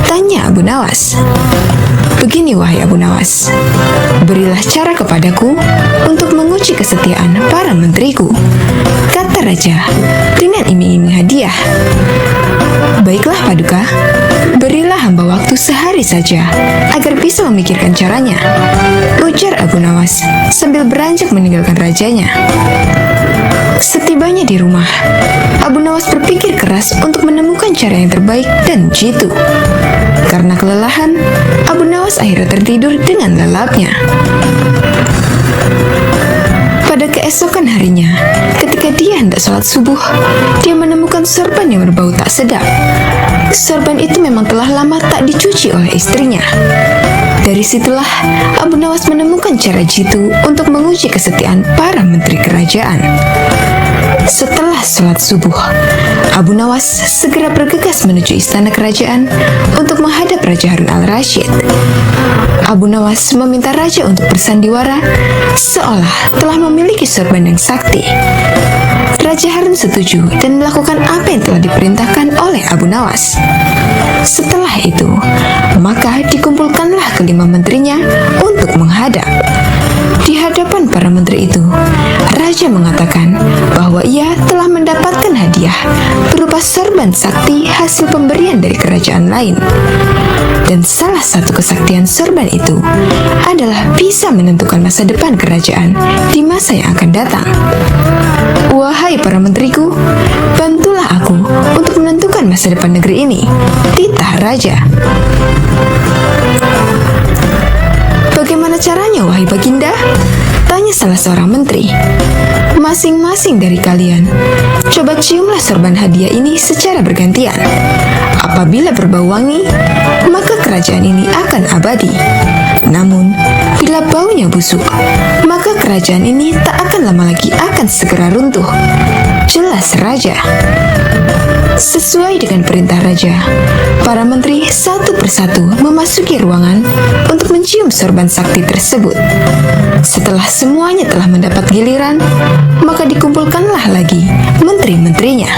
Tanya Abu Nawas. Begini wahai Abu Nawas, berilah cara kepadaku untuk menguji kesetiaan para menteriku, kata Raja dengan iming-iming hadiah. Baiklah Paduka, berilah hamba waktu sehari saja agar bisa memikirkan caranya, ujar Abu Nawas sambil beranjak meninggalkan rajanya. Setibanya di rumah, Abu Nawas berpikir keras untuk menemukan cara yang terbaik dan jitu. Karena kelelahan, Abu Nawas akhirnya tertidur dengan lelapnya. Pada keesokan harinya, ketika dia hendak sholat subuh, dia menemukan sorban yang berbau tak sedap. Sorban itu memang telah lama tak dicuci oleh istrinya. Dari situlah Abu Nawas menemukan cara jitu untuk menguji kesetiaan para menteri kerajaan. Setelah sholat subuh, Abu Nawas segera bergegas menuju istana kerajaan untuk menghadap Raja Harun al-Rasyid. Abu Nawas meminta Raja untuk bersandiwara seolah telah memiliki sorban yang sakti. Raja Harun setuju dan melakukan apa yang telah diperintahkan oleh Abu Nawas. Setelah itu, maka dikumpulkanlah kelima menterinya untuk menghadap. Di hadapan para menteri itu, Raja mengatakan bahwa ia telah mendapatkan hadiah berupa sorban sakti hasil pemberian dari kerajaan lain. Dan salah satu kesaktian sorban itu adalah bisa menentukan masa depan kerajaan di masa yang akan datang. Wahai para menteriku, bantulah aku untuk menentukan masa depan negeri ini, titah Raja. Bagaimana caranya, wahai Baginda? Tanya salah seorang menteri. Masing-masing dari kalian, coba ciumlah sorban hadiah ini secara bergantian. Apabila berbau wangi, maka kerajaan ini akan abadi. Namun, bila baunya busuk, maka kerajaan ini tak akan lama lagi akan segera runtuh. Jelas Raja. Sesuai dengan perintah Raja, para menteri satu persatu memasuki ruangan untuk mencium sorban sakti tersebut. Setelah semuanya telah mendapat giliran, maka dikumpulkanlah lagi menteri-menterinya.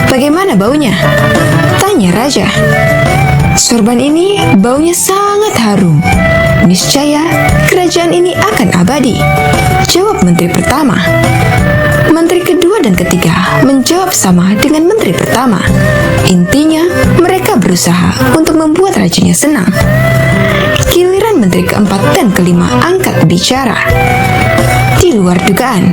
Bagaimana baunya? Tanya Raja. Sorban ini baunya sangat harum. Niscaya kerajaan ini akan akan abadi? Jawab menteri pertama. Menteri kedua dan ketiga menjawab sama dengan menteri pertama. Intinya, mereka berusaha untuk membuat rajanya senang. Giliran menteri keempat dan kelima angkat bicara. Di luar dugaan,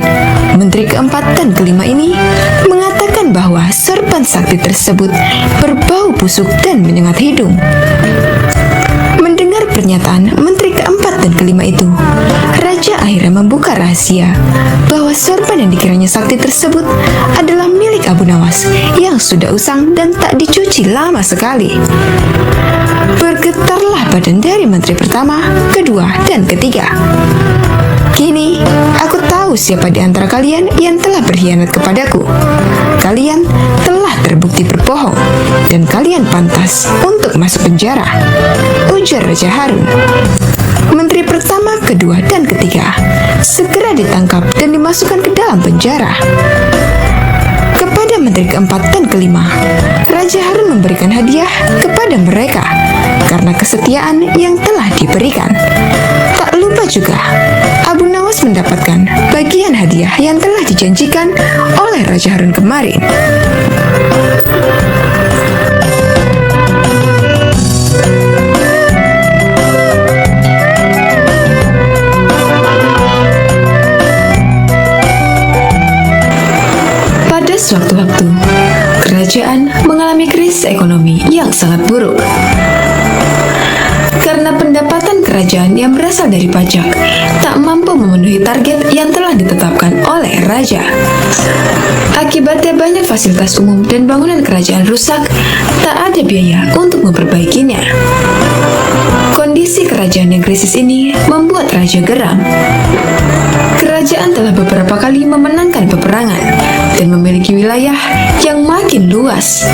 menteri keempat dan kelima ini mengatakan bahwa sorban sakti tersebut berbau busuk dan menyengat hidung. Mendengar pernyataan menteri keempat dan kelima itu, raja akhirnya membuka rahasia bahwa sorban yang dikiranya sakti tersebut adalah milik Abu Nawas yang sudah usang dan tak dicuci lama sekali. Bergetarlah badan dari menteri pertama, kedua, dan ketiga. Kini, aku tahu siapa di antara kalian yang telah berkhianat kepadaku. Kalian telah terbukti berbohong, dan kalian pantas untuk masuk penjara, ujar Raja Harun. Menteri pertama, kedua, dan ketiga segera ditangkap dan dimasukkan ke dalam penjara. Kepada menteri keempat dan kelima, Raja Harun memberikan hadiah kepada mereka karena kesetiaan yang telah diberikan. Tak lupa juga, Abu Nawas mendapatkan bagian hadiah yang telah dijanjikan oleh Raja Harun kemarin. Pada sewaktu-waktu, kerajaan mengalami krisis ekonomi yang sangat buruk. Karena pendapatan kerajaan yang berasal dari pajak tak mampu memenuhi target yang telah ditetapkan oleh raja. Akibatnya banyak fasilitas umum dan bangunan kerajaan rusak, tak ada biaya untuk memperbaikinya. Kondisi kerajaan yang krisis ini membuat raja geram. Kerajaan telah beberapa kali memenangkan peperangan dan memiliki wilayah yang makin luas.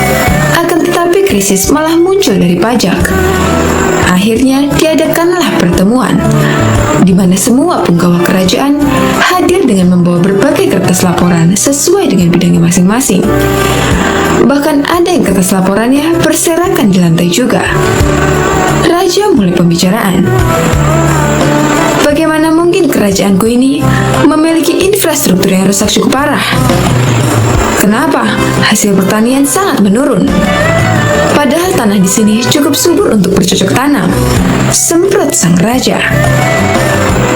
Akan tetapi krisis malah muncul dari pajak. Akhirnya diadakanlah pertemuan, di mana semua punggawa kerajaan hadir dengan membawa berbagai kertas laporan sesuai dengan bidangnya masing-masing. Bahkan ada yang kertas laporannya berserakan di lantai juga. Raja mulai pembicaraan. Bagaimana mungkin kerajaanku ini memiliki infrastruktur yang rusak cukup parah? Kenapa hasil pertanian sangat menurun? Padahal tanah di sini cukup subur untuk bercocok tanam. Semprot sang raja.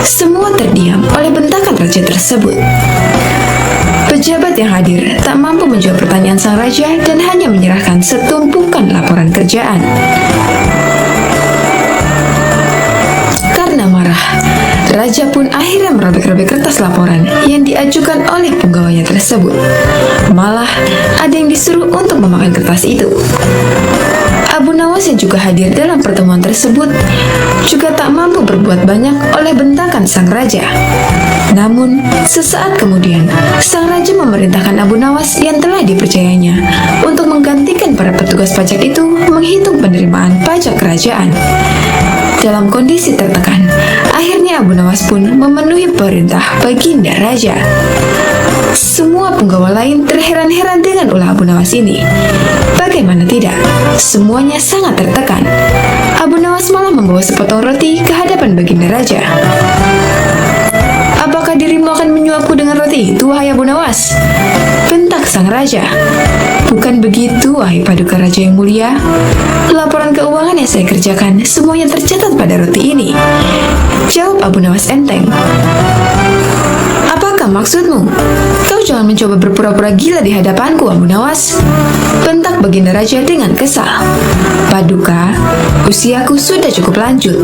Semua terdiam oleh bentakan raja tersebut. Pejabat yang hadir tak mampu menjawab pertanyaan sang raja dan hanya menyerahkan setumpukan laporan kerjaan. Karena marah, raja pun akhirnya merobek-robek kertas laporan yang diajukan oleh penggawanya tersebut. Malah, ada yang disuruh untuk memakan kertas itu. Abu Nawas yang juga hadir dalam pertemuan tersebut juga tak mampu berbuat banyak oleh bentakan sang raja. Namun, sesaat kemudian, sang raja memerintahkan Abu Nawas yang telah dipercayanya untuk menggantikan para petugas pajak itu menghitung penerimaan pajak kerajaan. Dalam kondisi tertekan, akhirnya Abu Nawas pun memenuhi perintah baginda raja. Semua penggawa lain terheran-heran dengan ulah Abu Nawas ini. Bagaimana tidak, semuanya sangat tertekan. Abu Nawas malah membawa sepotong roti ke hadapan baginda raja. Apakah dirimu akan menyuapku dengan roti itu, wahai Abu Nawas? Bentak sang raja. Bukan begitu, wahai paduka raja yang mulia. Laporan keuangan yang saya kerjakan semuanya tercatat pada roti ini. Jawab Abu Nawas enteng. Apakah maksudmu? Kau jangan mencoba berpura-pura gila di hadapanku, Abu Nawas. Bentak baginda raja dengan kesal. Paduka, usiaku sudah cukup lanjut.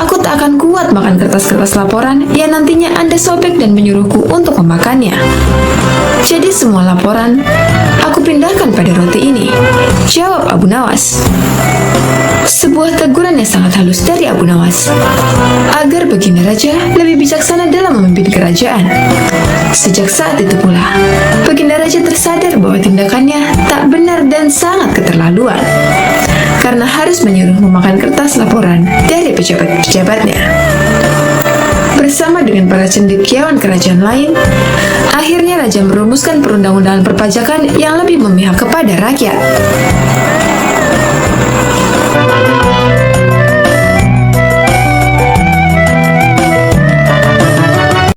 Aku tak akan kuat makan kertas-kertas laporan yang nantinya Anda sobek dan menyuruhku untuk memakannya. Jadi semua laporan aku pindahkan pada roti ini. Jawab Abu Nawas. Sebuah teguran yang sangat halus dari Abu Nawas agar baginda raja lebih bijaksana dalam memimpin kerajaan. Sejak saat itu pula, baginda raja tersadar bahwa tindakannya tak benar dan sangat keterlaluan karena harus menyuruh memakan kertas laporan dari pejabat-pejabatnya. Bersama dengan para cendekiawan kerajaan lain, akhirnya raja merumuskan perundang-undangan perpajakan yang lebih memihak kepada rakyat.